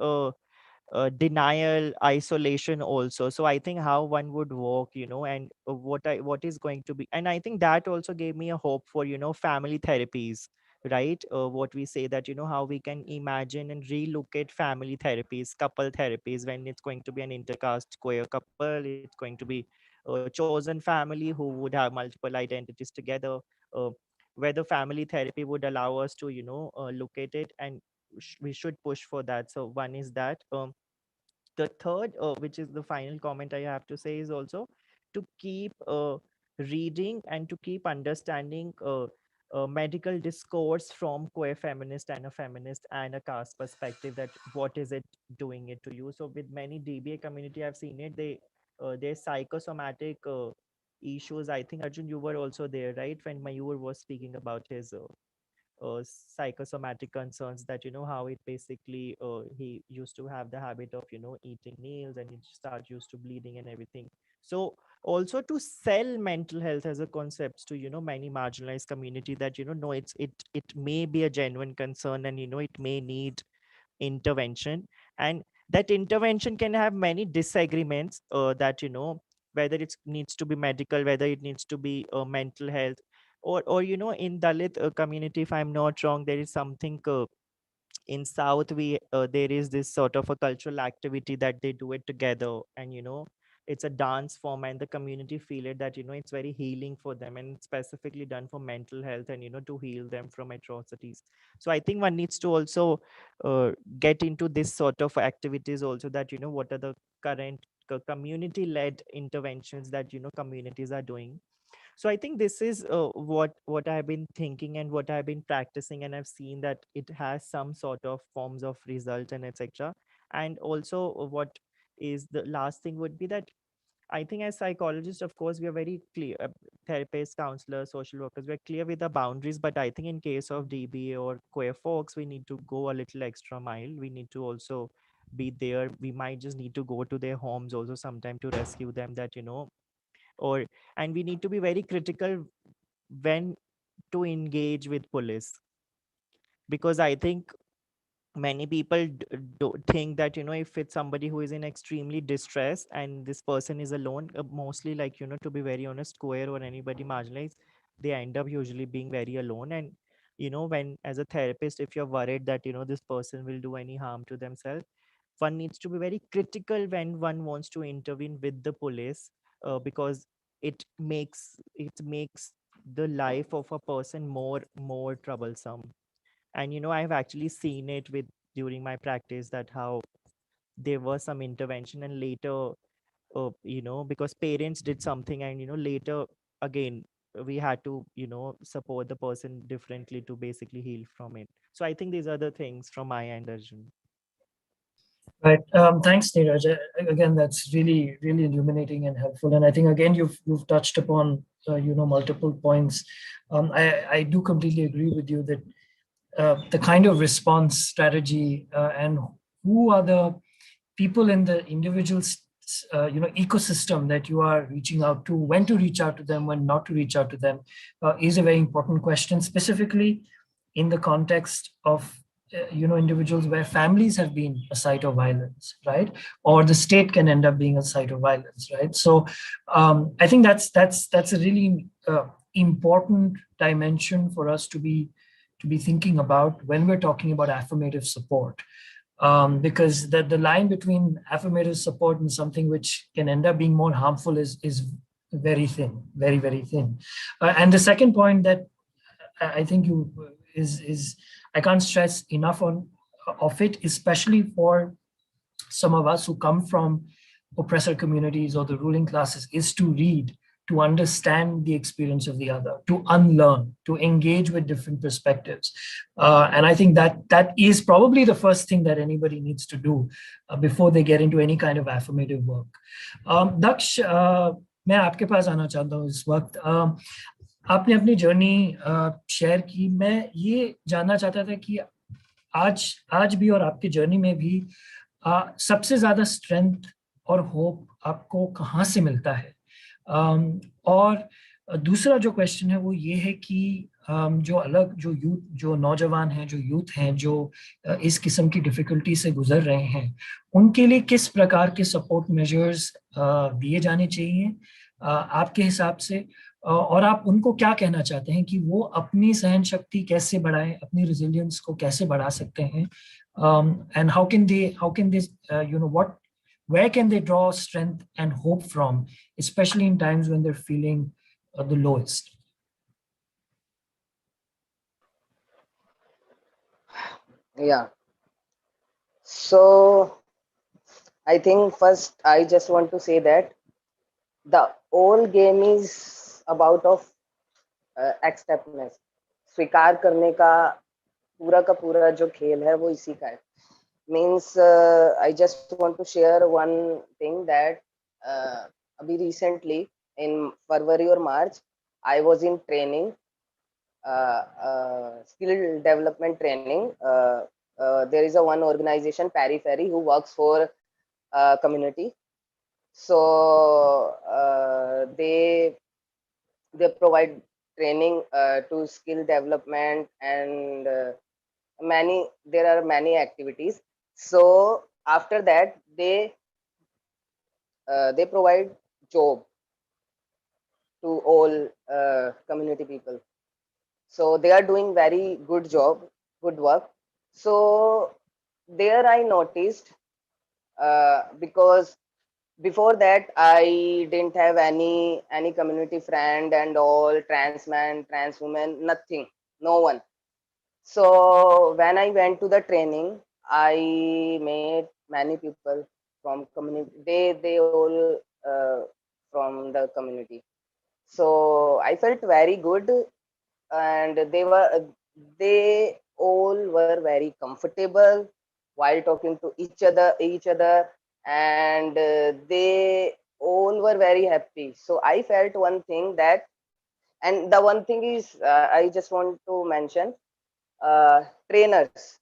denial, isolation also. So I think how one would walk, and what is going to be. And I think that also gave me a hope for family therapies, right? What we say, that how we can imagine and relook at family therapies, couple therapies, when it's going to be an intercaste queer couple, it's going to be a chosen family who would have multiple identities together. uh, Whether family therapy would allow us to look at it, and we should push for that. So one is that. The third, which is the final comment I have to say, is also to keep reading and to keep understanding medical discourse from queer feminist and a feminist and a caste perspective, that what is it doing it to you. So with many DBA community, I've seen it, their psychosomatic issues. I think Arjun, you were also there, right, when Mayur was speaking about his psychosomatic concerns, that how it basically he used to have the habit of eating nails, and it start used to bleeding and everything. So also to sell mental health as a concept to many marginalized community, that no, it may be a genuine concern, and it may need intervention. And that intervention can have many disagreements, that whether it needs to be medical, whether it needs to be mental health, or in Dalit community, if I'm not wrong, there is something in South, we there is this sort of a cultural activity that they do it together, and it's a dance form, and the community feel it, that it's very healing for them, and it's specifically done for mental health, and to heal them from atrocities. So I think one needs to also get into this sort of activities also, that what are the current community led interventions that communities are doing. So I think this is what I've been thinking and what I've been practicing, and I've seen that it has some sort of forms of result and etc. And also what is the last thing would be that I think as psychologists, of course, we are very clear, therapists, counselors, social workers, we're clear with the boundaries. But I think in case of DBA or queer folks, we need to go a little extra mile. We need to also be there. We might just need to go to their homes also sometime to rescue them, that or and we need to be very critical when to engage with police, because I think many people do think that, if it's somebody who is in extremely distress and this person is alone, mostly, like, to be very honest, queer or anybody marginalized, they end up usually being very alone. And when, as a therapist, if you're worried that this person will do any harm to themselves, one needs to be very critical when one wants to intervene with the police, because it makes the life of a person more troublesome. And I've actually seen it with during my practice, that how there was some intervention, and later, because parents did something, and later again we had to support the person differently to basically heal from it. So I think these are the things from my end, Arjun. Right. Thanks, Neeraj. Again, that's really, really illuminating and helpful. And I think again, you've touched upon multiple points. I do completely agree with you that the kind of response strategy and who are the people in the individual ecosystem that you are reaching out to, when to reach out to them, when not to reach out to them, is a very important question, specifically in the context of individuals where families have been a site of violence, right? Or the state can end up being a site of violence, right? So I think that's a really important dimension for us to be thinking about when we're talking about affirmative support, because the line between affirmative support and something which can end up being more harmful is very thin, very, very thin. And the second point that I think you is I can't stress enough on of it, especially for some of us who come from oppressor communities or the ruling classes, is to read, to understand the experience of the other, to unlearn, to engage with different perspectives. And I think that is probably the first thing that anybody needs to do before they get into any kind of affirmative work. Daksh, मैं आपके पास आना चाहता हूँ इस वक्त. आपने अपनी journey share की. मैं ये जानना चाहता था कि आज भी और आपकी जर्नी में भी सबसे ज्यादा स्ट्रेंथ और होप आपको कहाँ से मिलता है? और दूसरा जो क्वेश्चन है वो ये है कि जो नौजवान हैं, जो यूथ हैं, जो इस किस्म की डिफिकल्टी से गुजर रहे हैं, उनके लिए किस प्रकार के सपोर्ट मेजर्स दिए जाने चाहिए आपके हिसाब से, और आप उनको क्या कहना चाहते हैं कि वो अपनी सहन शक्ति कैसे बढ़ाएं, अपनी रेजिलियंस को कैसे बढ़ा सकते हैं, and how can they where can they draw strength and hope from, especially in times when they're feeling the lowest? Yeah. So I think first I just want to say that the whole game is about of acceptance. स्वीकार करने का पूरा जो खेल है वो इसी का है. Means I just want to share one thing that abhi recently in February or March I was in training, skill development training. There is a one organization, Periphery, who works for community. So they provide training to skill development, and there are many activities. So after that they provide job to all community people. So they are doing very good job, good work. So there I noticed, because before that I didn't have any community friend and all, trans man, trans woman, nothing, no one. So when I went to the training, I met many people from community. They all from the community. So I felt very good, and they all were very comfortable while talking to each other, and they all were very happy. So I felt one thing that, and the one thing is, I just want to mention, trainers,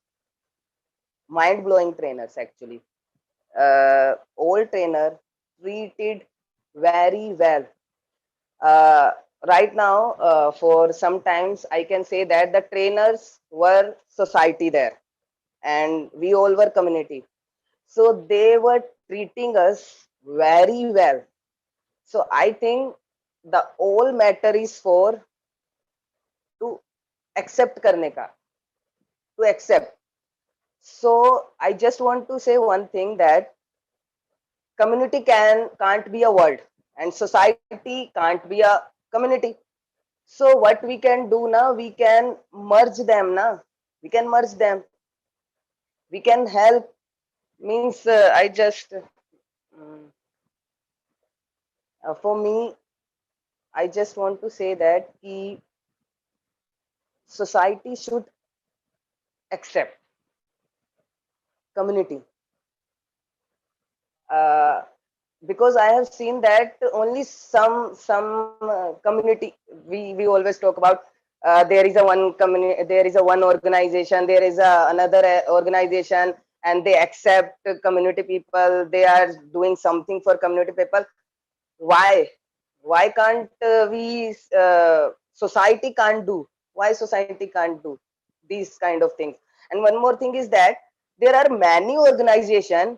mind-blowing trainers actually. All trainer treated very well. Right now, for sometimes I can say that the trainers were society there, and we all were community. So they were treating us very well. So I think the all matter is for to accept karne ka, to accept. So I just want to say one thing, that community can't be a word, and society can't be a community. So what we can do now, we can merge them now. We can merge them. We can help. Means I just for me, I just want to say that society should accept community. Uh, because I have seen that only some community, we always talk about, there is a one community, there is a one organization, there is another organization, and they accept community people, they are doing something for community people. Why can't we society can't do, why society can't do these kind of things? And one more thing is that there are many organizations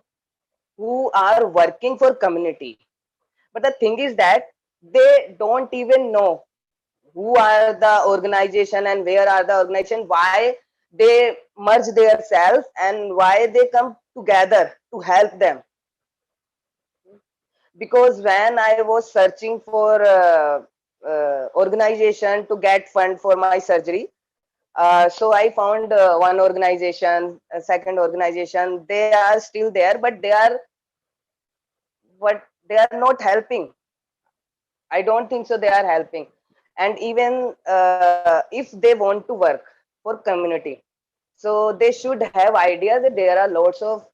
who are working for community, but the thing is that they don't even know who are the organization and where are the organization, why they merge themselves and why they come together to help them. Because when I was searching for organization to get fund for my surgery, so I found one organization, a second organization. They are still there, but they are not helping. I don't think so they are helping. And even if they want to work for community, so they should have idea that there are lots of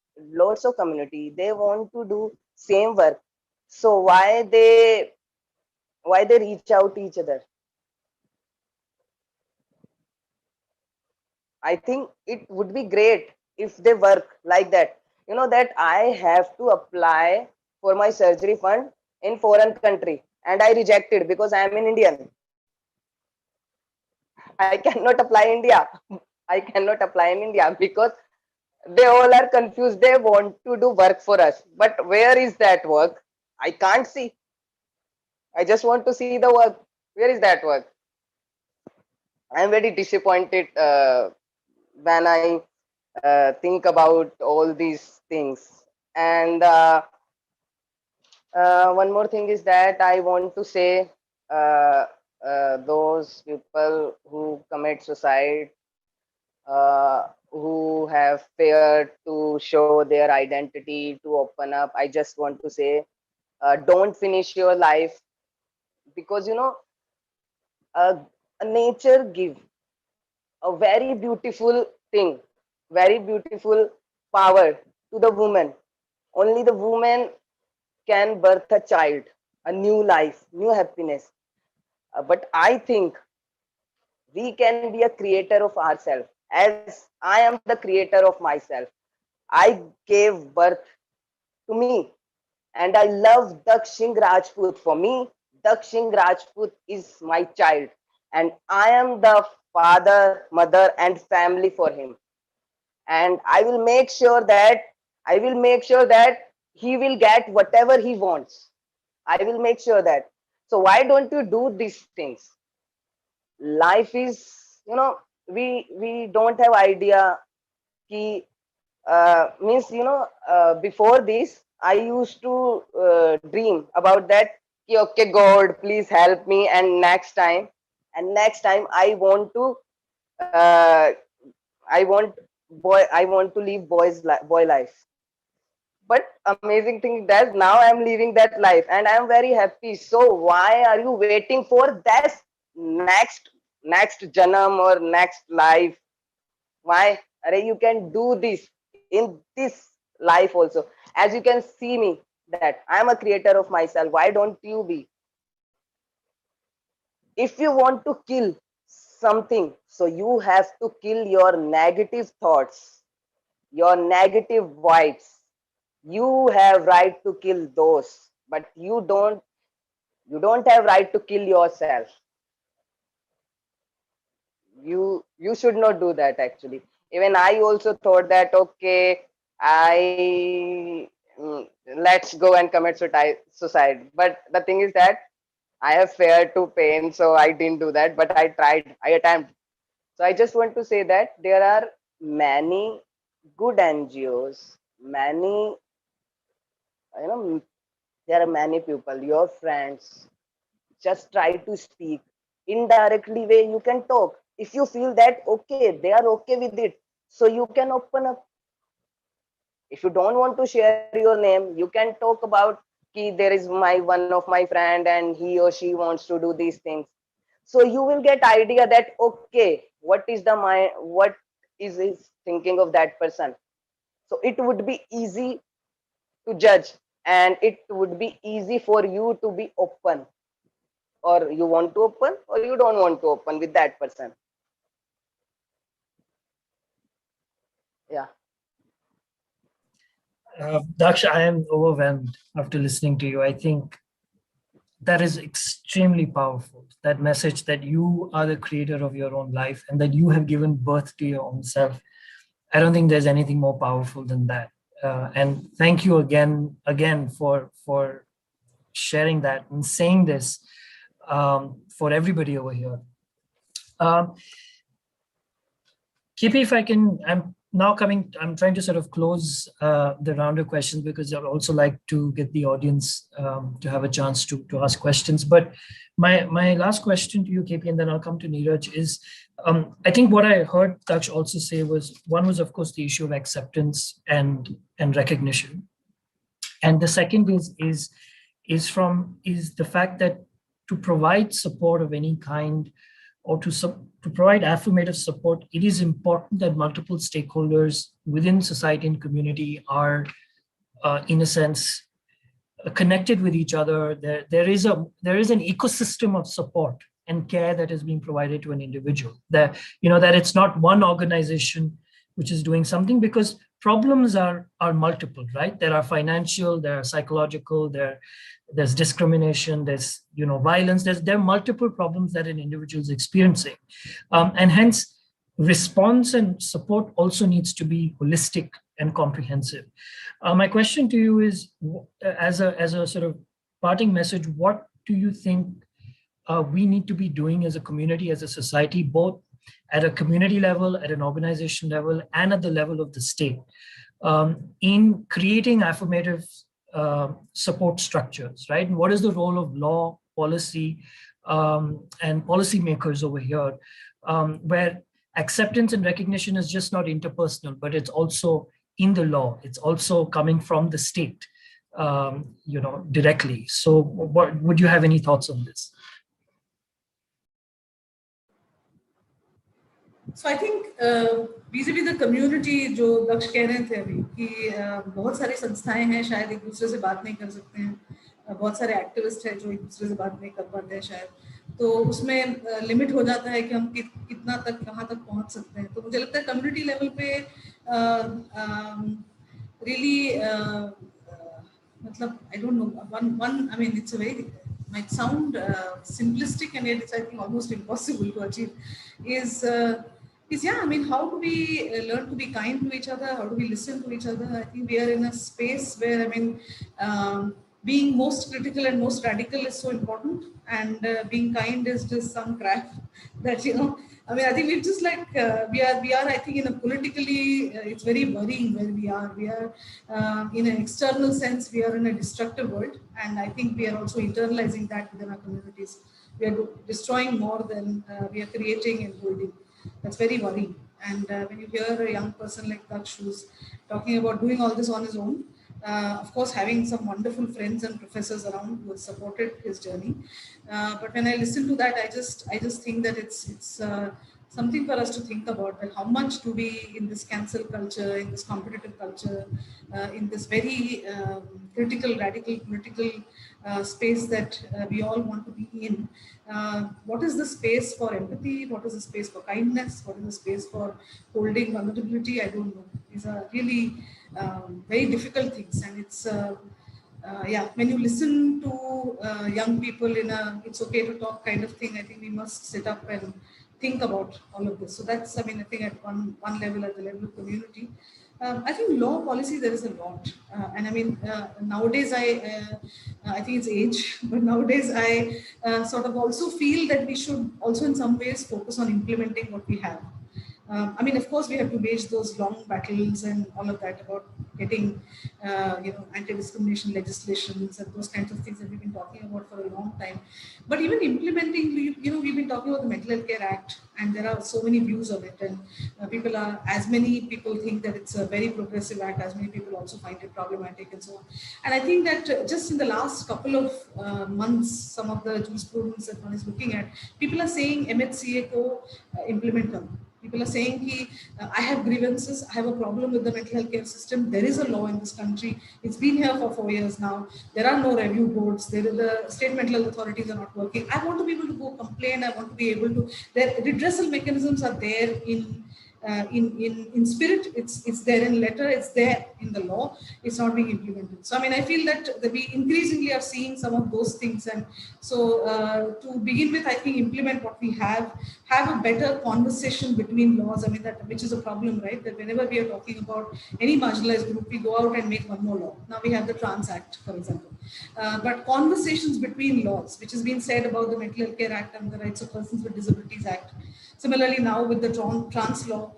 community, they want to do same work. So why they reach out to each other? I think it would be great if they work like that. You know that I have to apply for my surgery fund in foreign country, and I rejected because I am an Indian. I cannot apply India. I cannot apply in India because they all are confused. They want to do work for us, but where is that work? I can't see. I just want to see the work. Where is that work? I am very disappointed when I think about all these things. And one more thing is that I want to say, uh, those people who commit suicide, who have feared to show their identity, to open up, I just want to say, don't finish your life, because uh, nature give a very beautiful thing, very beautiful power to the woman. Only the woman can birth a child, a new life, new happiness. But I think we can be a creator of ourselves. As I am the creator of myself, I gave birth to me, and I love Daksh Singh Rajput. For me, Daksh Singh Rajput is my child, and I am the father, mother, and family for him. And I will make sure that he will get whatever he wants. I will make sure that. So why don't you do these things? Life is, we don't have idea ki, means, before this I used to dream about that ki, okay God, please help me, and next time uh, I want to live boy life. But amazing thing is that now I'm living that life and I'm very happy. So why are you waiting for that next next janam or next life? Why? Arey, you can do this in this life also. As you can see me, that I am a creator of myself. Why don't you be? If you want to kill something, so you have to kill your negative thoughts, your negative vibes. You have right to kill those, but you don't have right to kill yourself. You should not do that actually. Even I also thought that, okay, I let's go and commit suicide. But the thing is that I have fear to pain, so I didn't do that. But I tried, I attempted. So I just want to say that there are many good NGOs, many, you know, there are many people, your friends. Just try to speak indirectly way. You can talk if you feel that okay, they are okay with it, so you can open up. If you don't want to share your name, you can talk about ki there is my one of my friend and he or she wants to do these things. So you will get idea that okay, what is the mind, what is his thinking of that person. So it would be easy to judge, and it would be easy for you to be open, or you want to open or you don't want to open with that person. Yeah. Daksh, I am overwhelmed after listening to you. I think that is extremely powerful. That message that you are the creator of your own life and that you have given birth to your own self. I don't think there's anything more powerful than that. And thank you again for sharing that and saying this for everybody over here. KP, if I can, I'm trying to sort of close the round of questions because I'd also like to get the audience to have a chance to ask questions. But my last question to you, KP, and then I'll come to Neeraj, is I think what I heard Daksh also say was, one was, of course, the issue of acceptance and recognition. And the second is the fact that to provide support of any kind, or to provide affirmative support, it is important that multiple stakeholders within society and community are, in a sense, connected with each other. There is an ecosystem of support and care that is being provided to an individual. That it's not one organization which is doing something, because problems are multiple, right? There are financial, there are psychological, there's discrimination, there's violence, there are multiple problems that an individual is experiencing, and hence response and support also needs to be holistic and comprehensive. My question to you is, as a sort of parting message, what do you think we need to be doing as a community, as a society, both at a community level, at an organization level, and at the level of the state, in creating affirmative support structures, right? And what is the role of law, policy, and policymakers over here, where acceptance and recognition is just not interpersonal, but it's also in the law. It's also coming from the state, directly. So what would you have any thoughts on this? So I think vis-a-vis the community जो दक्ष कह रहे थे अभी कि बहुत सारी संस्थाएं हैं शायद एक दूसरे से बात नहीं कर सकते हैं, बहुत सारे एक्टिविस्ट हैं जो एक दूसरे से बात नहीं कर पाते हैं शायद, तो उसमें लिमिट हो जाता है कि हम कितना तक कहाँ तक पहुँच सकते हैं. तो मुझे लगता है कम्युनिटी लेवल पे रियली मतलब I don't know, one I mean it's a very, might sound simplistic and yet it's I think almost impossible to achieve, is yeah, I mean, how do we learn to be kind to each other? How do we listen to each other? I think we are in a space where, I mean, being most critical and most radical is so important, and being kind is just some crap that, I mean, I think we've just like, we are, I think in a politically, it's very worrying where we are. We are, in an external sense, we are in a destructive world. And I think we are also internalizing that within our communities. We are destroying more than we are creating and building. That's very worrying. And when you hear a young person like Daksh who's talking about doing all this on his own, of course, having some wonderful friends and professors around who have supported his journey. But when I listen to that, I just think that it's something for us to think about, that how much do we, in this cancel culture, in this competitive culture, in this very critical, radical political space that we all want to be in, what is the space for empathy? What is the space for kindness? What is the space for holding vulnerability? I don't know. These are really very difficult things, and it's yeah, when you listen to young people in a "it's okay to talk" kind of thing, I think we must sit up and think about all of this. So that's, I mean, I think at one level, at the level of community, I think law policy, there is a lot. And I mean, nowadays, I think it's age, but nowadays I sort of also feel that we should also in some ways focus on implementing what we have. I mean, of course, we have to wage those long battles and all of that about getting, anti-discrimination legislations and those kinds of things that we've been talking about for a long time. But even implementing, we've been talking about the Mental Health Care Act, and there are so many views on it. And as many people think that it's a very progressive act, as many people also find it problematic and so on. And I think that just in the last couple of months, some of the jurisprudence that one is looking at, people are saying MHCA ko implement karo. People are saying, I have grievances, I have a problem with the mental health care system. There is a law in this country. It's been here for 4 years now. There are no review boards. The state mental health authorities are not working. I want to be able to go complain. I want to be able to, their redressal mechanisms are there in spirit. It's there in letter, it's there in the law. It's not being implemented. So I mean, I feel that we increasingly are seeing some of those things. And so to begin with, I think implement what we have a better conversation between laws. I mean, that which is a problem, right? That whenever we are talking about any marginalized group, we go out and make one more law. Now we have the Trans Act, for example. But conversations between laws, which has been said about the Mental Health Care Act and the Rights of Persons with Disabilities Act. Similarly, now with the trans law,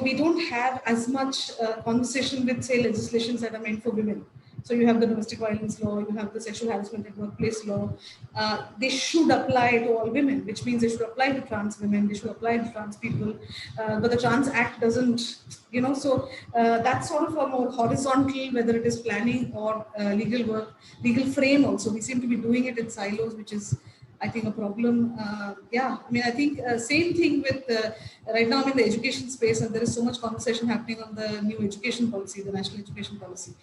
we don't have as much conversation with, say, legislations that are meant for women. So you have the domestic violence law, you have the sexual harassment at workplace law. They should apply to all women, which means they should apply to trans women, they should apply to trans people. But the Trans Act doesn't, so that's sort of a more horizontal, whether it is planning or legal work, legal frame also. We seem to be doing it in silos, which is, I think, a problem. I mean, I think same thing with right now I'm in the education space, and there is so much conversation happening on the new education policy, the national education policy,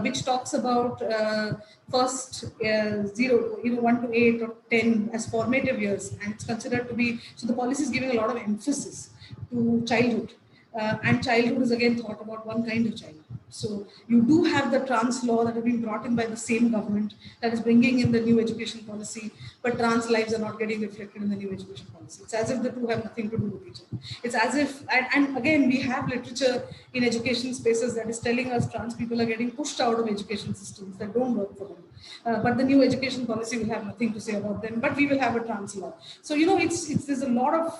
which talks about first 1 to 8 or 10 as formative years, and it's considered to be, so the policy is giving a lot of emphasis to childhood. And childhood is again thought about one kind of child. So you do have the trans law that have been brought in by the same government that is bringing in the new education policy, but trans lives are not getting reflected in the new education policy. It's as if the two have nothing to do with each other. It's as if, and again, we have literature in education spaces that is telling us trans people are getting pushed out of education systems that don't work for them. But the new education policy will have nothing to say about them, but we will have a trans law. So, there's a lot of,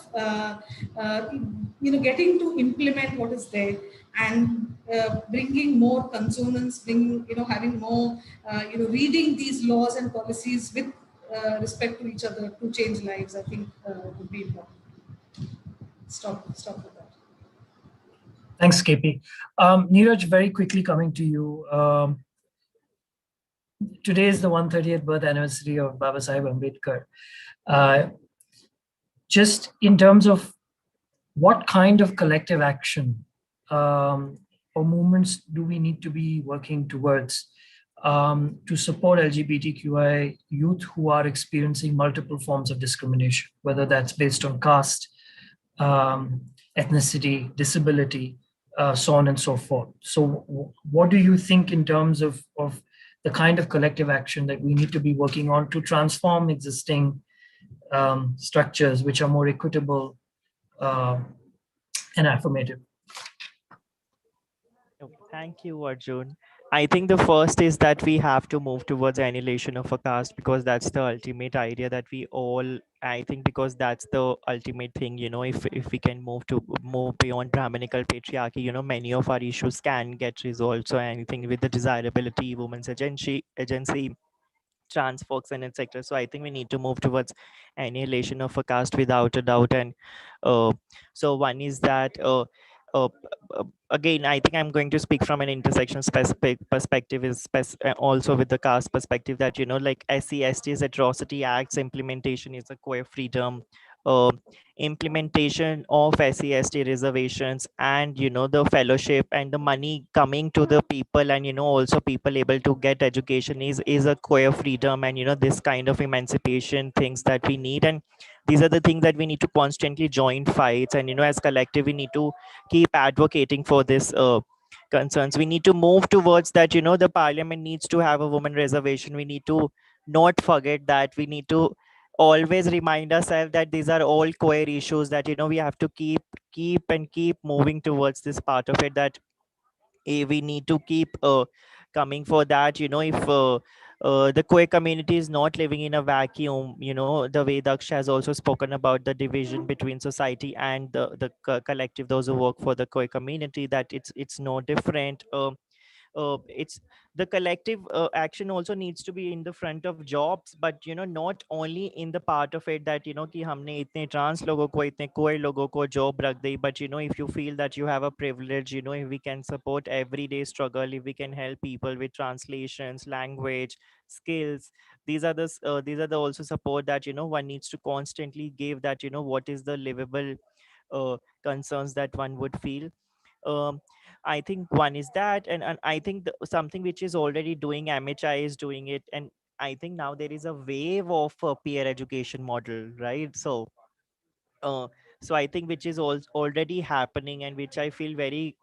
getting to implement what is there and bringing more consonance, having more, reading these laws and policies with respect to each other to change lives, I think would be important. Stop with that. Thanks, KP. Neeraj, very quickly coming to you. Today is the 130th birth anniversary of Baba Sahib Ambedkar. Just in terms of what kind of collective action or movements do we need to be working towards to support LGBTQIA youth who are experiencing multiple forms of discrimination, whether that's based on caste, ethnicity, disability, so on and so forth. So what do you think in terms of the kind of collective action that we need to be working on to transform existing structures which are more equitable and affirmative? Okay, thank you, Arjun. I think the first is that we have to move towards annihilation of a caste, because that's the ultimate idea that we all, I think, because that's the ultimate thing, if we can move beyond Brahminical patriarchy, many of our issues can get resolved. So anything with the desirability, women's agency, trans folks, and etc. So I think we need to move towards annihilation of a caste without a doubt. And so one is that uh, again, I think I'm going to speak from an intersection specific perspective, also with the caste perspective, that like SC/ST's atrocity acts implementation is a queer freedom. uh, Implementation of SC/ST reservations, and the fellowship and the money coming to the people, and also people able to get education is a queer freedom, and this kind of emancipation things that we need. And these are the things that we need to constantly join fights, and as collective we need to keep advocating for this concerns. We need to move towards that. The parliament needs to have a woman reservation. We need to not forget that. We need to always remind ourselves that these are all queer issues, that we have to keep moving towards this part of it, that we need to keep coming for that. If the queer community is not living in a vacuum, the way Daksh has also spoken about the division between society and the collective, those who work for the queer community, that it's no different. It's the collective action also needs to be in the front of jobs, but not only in the part of it that कि हमने इतने trans लोगों को इतने queer लोगों को job रख दी, but if you feel that you have a privilege, if we can support everyday struggle, if we can help people with translations, language, skills, these are the also support that one needs to constantly give, that what is the livable concerns that one would feel. um, I think one is that, and I think something which is already doing, MHI is doing it, and I think now there is a wave of peer education model, right? Uh, so I think which is already happening, and which I feel very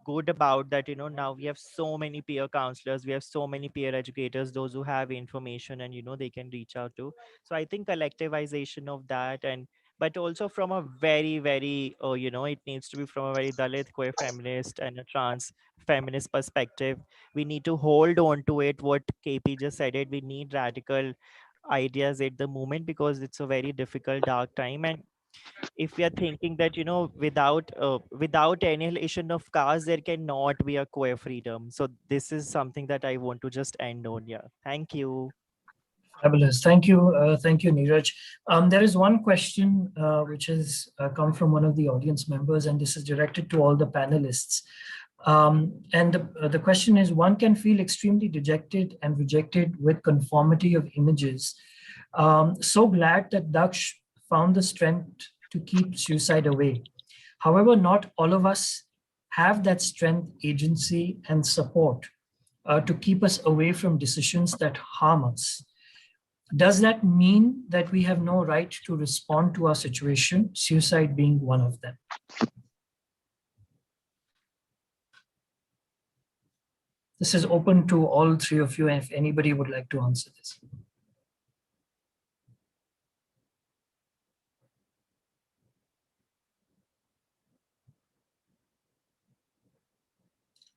good about, that now we have so many peer counselors, we have so many peer educators, those who have information, and they can reach out to. So I think collectivization of that, and but also from a very very it needs to be from a very Dalit, queer, feminist, and a trans feminist perspective. We need to hold on to it, what KP just said it, we need radical ideas at the moment, because it's a very difficult dark time. And if we are thinking that without annihilation of caste there cannot be a queer freedom, so this is something that I want to just end on. Yeah, thank you. Fabulous. Thank you, Neeraj. There is one question which has come from one of the audience members, and this is directed to all the panelists. And the question is, one can feel extremely dejected and rejected with conformity of images. So glad that Daksh found the strength to keep suicide away. However, not all of us have that strength, agency, and support to keep us away from decisions that harm us. Does that mean that we have no right to respond to our situation, suicide being one of them? This is open to all three of you, and if anybody would like to answer this.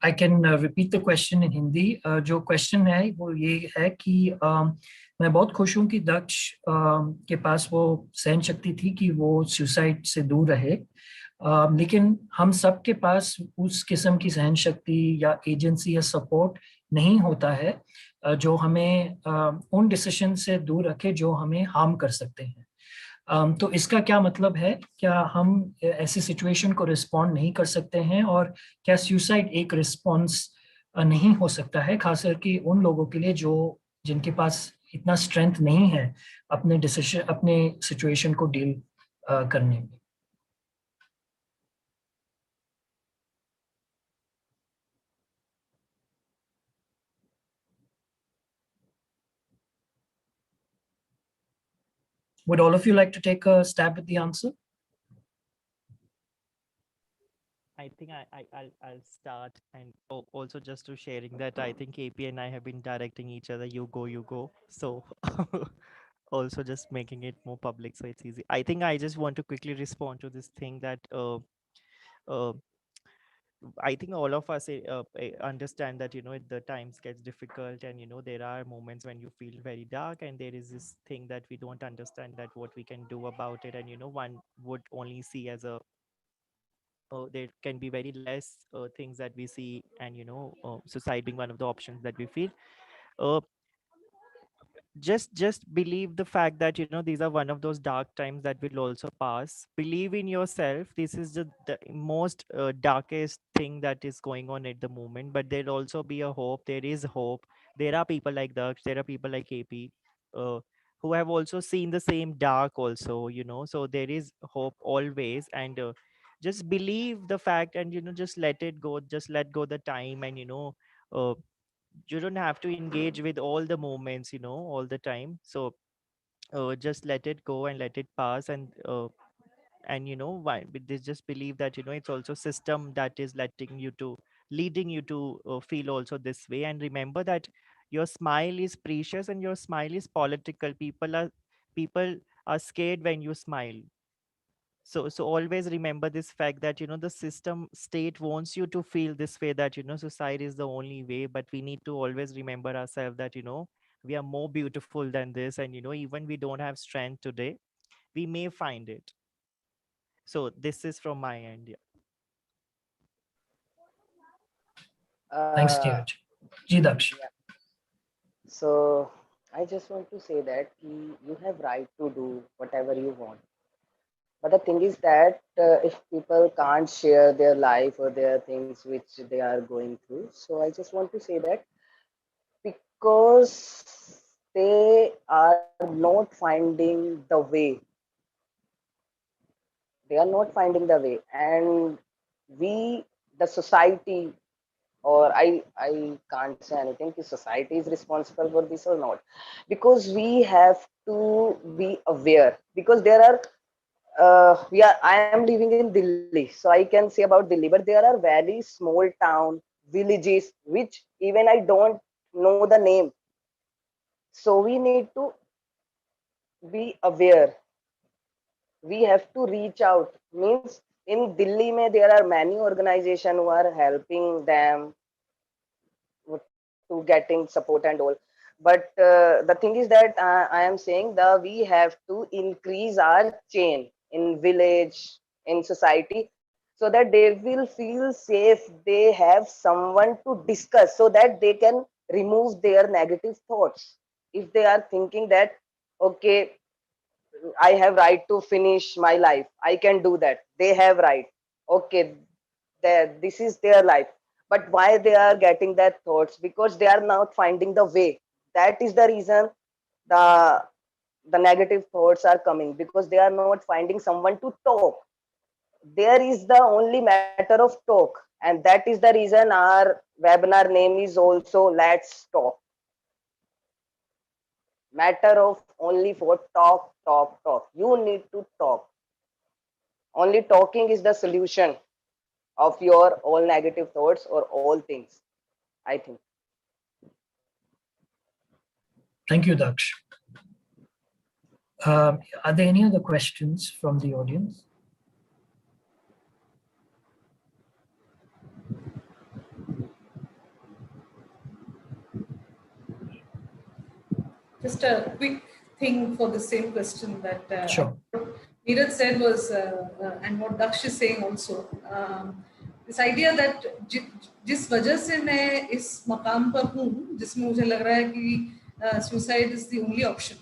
I can repeat the question in Hindi. जो question है वो ये है कि मैं बहुत खुश हूँ कि दक्ष के पास वो सहन शक्ति थी कि वो सुसाइड से दूर रहे, लेकिन हम सब के पास उस किस्म की सहन शक्ति या एजेंसी या सपोर्ट नहीं होता है जो हमें उन डिसीजन से दूर रखे जो हमें हार्म कर सकते हैं। तो इसका क्या मतलब है, क्या हम ऐसी सिचुएशन को रिस्पॉन्ड नहीं कर सकते हैं, और क्या सुसाइड एक रिस्पॉन्स नहीं हो सकता है, खास करके उन लोगों के लिए जो जिनके पास इतना स्ट्रेंथ नहीं है अपने डिसीजन अपने सिचुएशन को डील करने में। Would all of you like to take a stab at the answer? I think I'll start, and also just to sharing that I think AP and I have been directing each other. You go. So also just making it more public so it's easy. I think I just want to quickly respond to this thing that uh, I think all of us understand that the times gets difficult, and there are moments when you feel very dark, and there is this thing that we don't understand that what we can do about it, and one would only see as a there can be very less things that we see, and suicide being one of the options that we feel. Uh, just believe the fact that these are one of those dark times that will also pass. Believe in yourself. This is the most darkest thing that is going on at the moment, but there'll also be a hope. There is hope. There are people like Daksh, there are people like AP uh, who have also seen the same dark also, so there is hope always. And just believe the fact, and just let it go, just let go the time, and uh, you don't have to engage with all the moments all the time. So just let it go and let it pass. And why but they just believe that it's also system that is letting you to leading you to feel also this way. And remember that your smile is precious, and your smile is political. People are scared when you smile. So always remember this fact that the system state wants you to feel this way, that suicide is the only way, but we need to always remember ourselves that we are more beautiful than this, and even we don't have strength today, we may find it. So this is from my end. Yeah. Thanks, Uh, Neeraj. Ji Daksh. yeah. So I just want to say that you have right to do whatever you want. But the thing is that if people can't share their life or their things which they are going through, so I just want to say that because they are not finding the way, they are not finding the way, and we, the society, or I can't say anything if society is responsible for this or not, because we have to be aware, because there are I am living in Delhi, so I can say about Delhi, but there are very small town villages which even I don't know the name. So we need to be aware. We have to reach out. Means in Delhi, there are many organizations who are helping them to getting support and all. But the thing is that I am saying that we have to increase our chain in village, in society, so that they will feel safe. They have someone to discuss, so that they can remove their negative thoughts. If they are thinking that, okay, I have right to finish my life, I can do that. They have right. Okay, this is their life. But why they are getting that thoughts? Because they are not finding the way. That is the reason the the negative thoughts are coming, because they are not finding someone to talk. There is the only matter of talk, and that is the reason our webinar name is also Let's Talk. Matter of only for talk, talk, talk. You need to talk. Only talking is the solution of your all negative thoughts or all things, I think. Thank you, Daksh. Are there any other questions from the audience? Just a quick thing for the same question that Sure. Neeraj said was, and what Daksh is saying also, this idea that जिस वजह से मैं इस मकाम पर हूँ जिसमें मुझे लग रहा है कि suicide is the only option,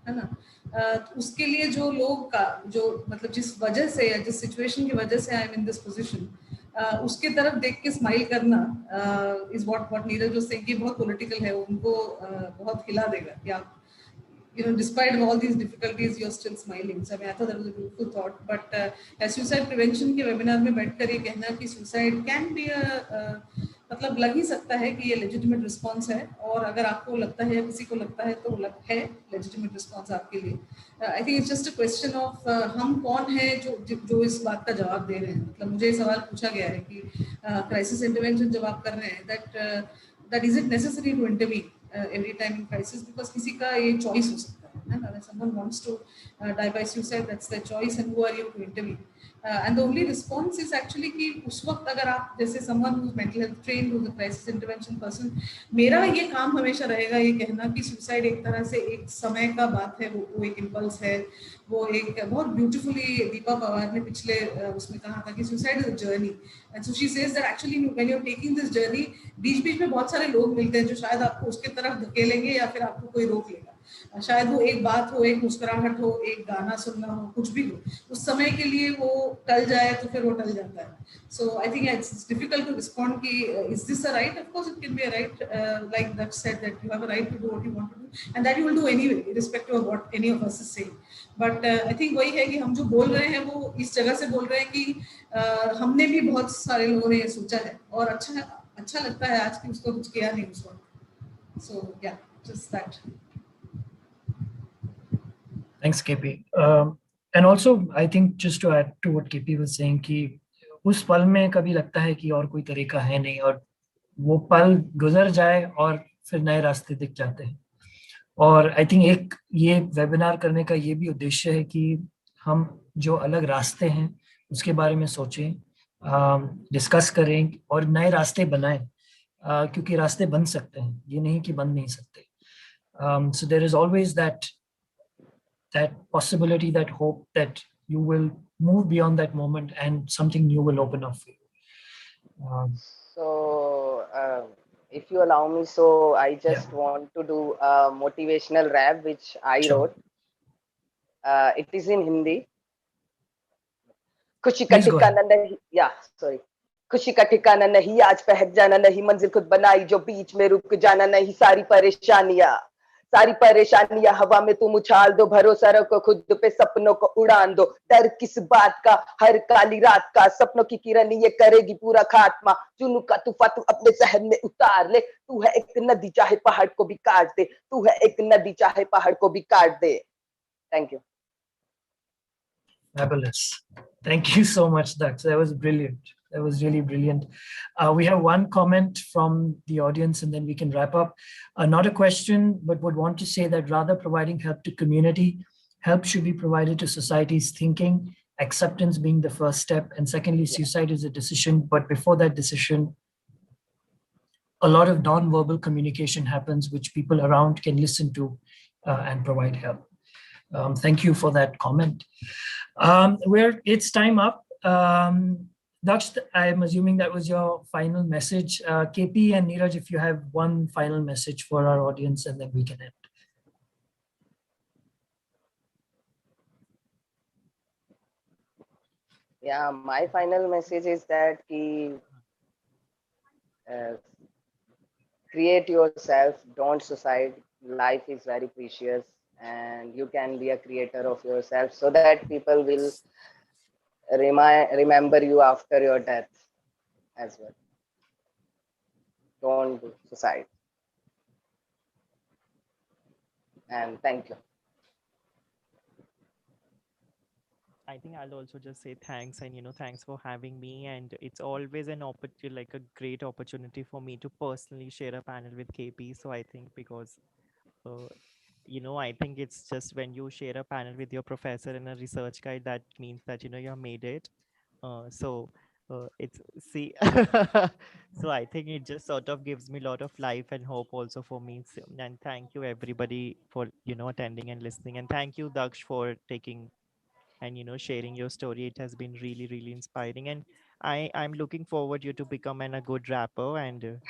है ना, तो उसके लिए जो लोग का जो मतलब जिस वजह से या जिस सिचुएशन की वजह से I am in this position, उसके तरफ देख के स्माइल करना is what Neeraj was saying कि बहुत पॉलिटिकल है, उनको बहुत हिला देगा कि आप despite of all these difficulties, you're still smiling. So I mean, I thought that was a beautiful thought. But as suicide prevention के webinar में बैठकर ये कहना कि suicide can be a मतलब लग ही सकता है कि ये legitimate response है, और अगर आपको लगता है या किसी को लगता है तो है legitimate response आपके लिए. I think it's just a question of हम कौन है जो इस बात का जवाब दे रहे हैं. मतलब मुझे ये सवाल पूछा गया है कि crisis intervention जब आप कर रहे हैं, that is it necessary to intervene every time in crisis, because किसी का ये choice हो सकता है ना, when someone wants to die by suicide, that's their choice, and who are you to intervene? And the only response is actually कि उस वक्त अगर आप जैसे someone who's mental health trained, who's a crisis intervention person, मेरा ये काम हमेशा रहेगा ये कहना कि suicide एक तरह से एक समय का बात है, वो एक impulse है, वो एक बहुत beautifully दीपा पवार ने पिछले उसमें कहा था कि suicide is a journey, and so she says that actually when you're taking this journey, बीच-बीच में बहुत सारे लोग मिलते हैं जो शायद आपको उसके तरफ धकेलेंगे या फिर आपको कोई रोक लेगा, शायद वो एक बात हो, एक मुस्कुराहट हो, एक गाना सुनना हो, कुछ भी हो, उस समय के लिए वो टल जाए तो फिर वो टल जाता है. So I think it's difficult to respond कि is this a right? Of course it can be a right, like Daksh said that you have a right to do what you want to do, and that you will do anyway, irrespective of what any of us is saying. But I think वही है कि हम जो बोल रहे हैं वो इस जगह से बोल रहे हैं कि हमने भी बहुत सारे लोगों ने ये सोचा है और अच्छा लगता है आज कि उसको कुछ किया नहीं उस वक्त. So yeah, just that. Thanks, KP. And also, I think just to add to what KP was saying, कि उस पल में कभी लगता है कि और कोई तरीका है नहीं, और वो पल गुजर जाए और फिर नए रास्ते दिख जाते हैं. और आई थिंक एक ये वेबिनार करने का ये भी उद्देश्य है कि हम जो अलग रास्ते हैं उसके बारे में सोचें, डिस्कस करें और नए रास्ते बनाएं, क्योंकि रास्ते बन सकते हैं, ये नहीं कि बन नहीं सकते. So there is always that possibility, that hope that you will move beyond that moment and something new will open up for you. So, if you allow me, so I just want to do a motivational rap which I Sure. wrote. It is in Hindi. खुशी का Please go ठिकाना ahead. नहीं, sorry. खुशी का ठिकाना नहीं, आज बहक जाना नहीं, मंजिल खुद बनाई जो बीच में रुक जाना नहीं, सारी परेशानियां हवा में तुम उछाल दो, भरोसा रखो खुद पे, सपनों को उड़ान दो, डर किस बात का, हर काली रात का, सपनों की किरण ये करेगी पूरा खात्मा, जुनू का तूफान तू अपने जहन में उतार ले, तू है एक नदी चाहे पहाड़ को भी काट दे, तू है एक नदी चाहे पहाड़ को भी काट दे. Thank you. Fabulous. Thank you so much, Daksh. That was brilliant. That was really brilliant. We have one comment from the audience and then we can wrap up. Not a question, but would want to say that rather providing help to community, help should be provided to society's thinking, acceptance being the first step. And secondly, suicide is a decision, but before that decision, a lot of non-verbal communication happens, which people around can listen to and provide help. Thank you for that comment. It's time up. Daksh, I'm assuming that was your final message. KP and Neeraj, if you have one final message for our audience, and then we can end. Yeah, my final message is that create yourself, don't suicide. Life is very precious and you can be a creator of yourself so that people will remember you after your death as well. Don't do suicide. And thank you. I think I'll also just say thanks, and thanks for having me. And it's always an opportunity, like a great opportunity for me to personally share a panel with KP. So I think because uh, I think it's just when you share a panel with your professor and a research guide, that means that you have made it. It's see, so I think it just sort of gives me a lot of life and hope also for me. So, and thank you everybody for attending and listening, and thank you Daksh for taking and sharing your story. It has been really really inspiring, and I'm looking forward you to become a good rapper, and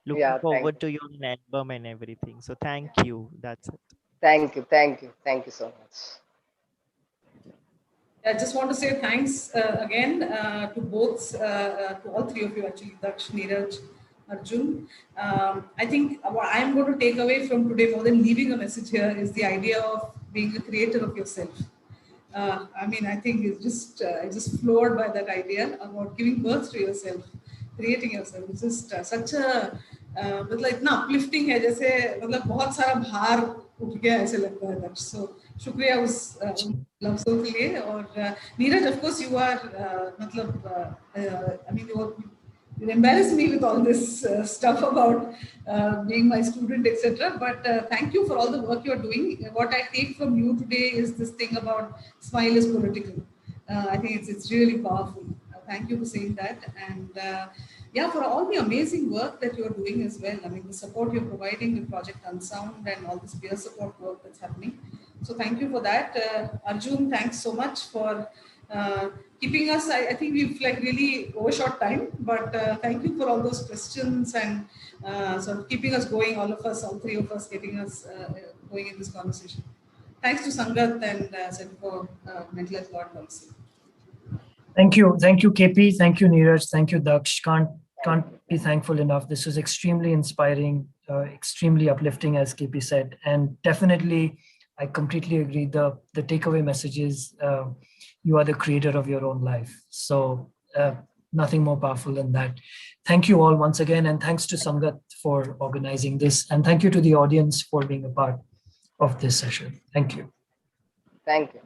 looking Yeah, thank forward you. to your album and everything. So thank you. That's it. Thank you so much. I just want to say thanks again to both, to all three of you actually, Daksh, Neeraj, Arjun. I think what I'm going to take away from today, more than leaving a message here, is the idea of being a creator of yourself. I mean, I think it's just floored by that idea about giving birth to yourself, creating yourself. It's just such a मतलब इतना uplifting है, जैसे मतलब बहुत सारा भार उठ गया ऐसे लगता है. So शुक्रिया उस लफ्जों के लिए. और Neeraj, of course you are मतलब I mean you embarrass me with all this stuff about being my student, etc. But thank you for all the work you're doing. What I take from you today is this thing about smile is political. I think it's really powerful. Thank you for saying that. And yeah, for all the amazing work that you're doing as well. I mean, the support you're providing with Project Unsound and all this peer support work that's happening. So thank you for that. Arjun, thanks so much for keeping us. I think we've like really overshot time, but thank you for all those questions and sort of keeping us going, all of us, all three of us, getting us going in this conversation. Thanks to Sangath and Center for Mental Health Policy. Thank you, KP. Thank you, Neeraj. Thank you, Daksh. Can't be thankful enough. This was extremely inspiring, extremely uplifting, as KP said, and definitely, I completely agree. The takeaway message is you are the creator of your own life. So nothing more powerful than that. Thank you all once again, and thanks to Sangath for organizing this, and thank you to the audience for being a part of this session. Thank you. Thank you.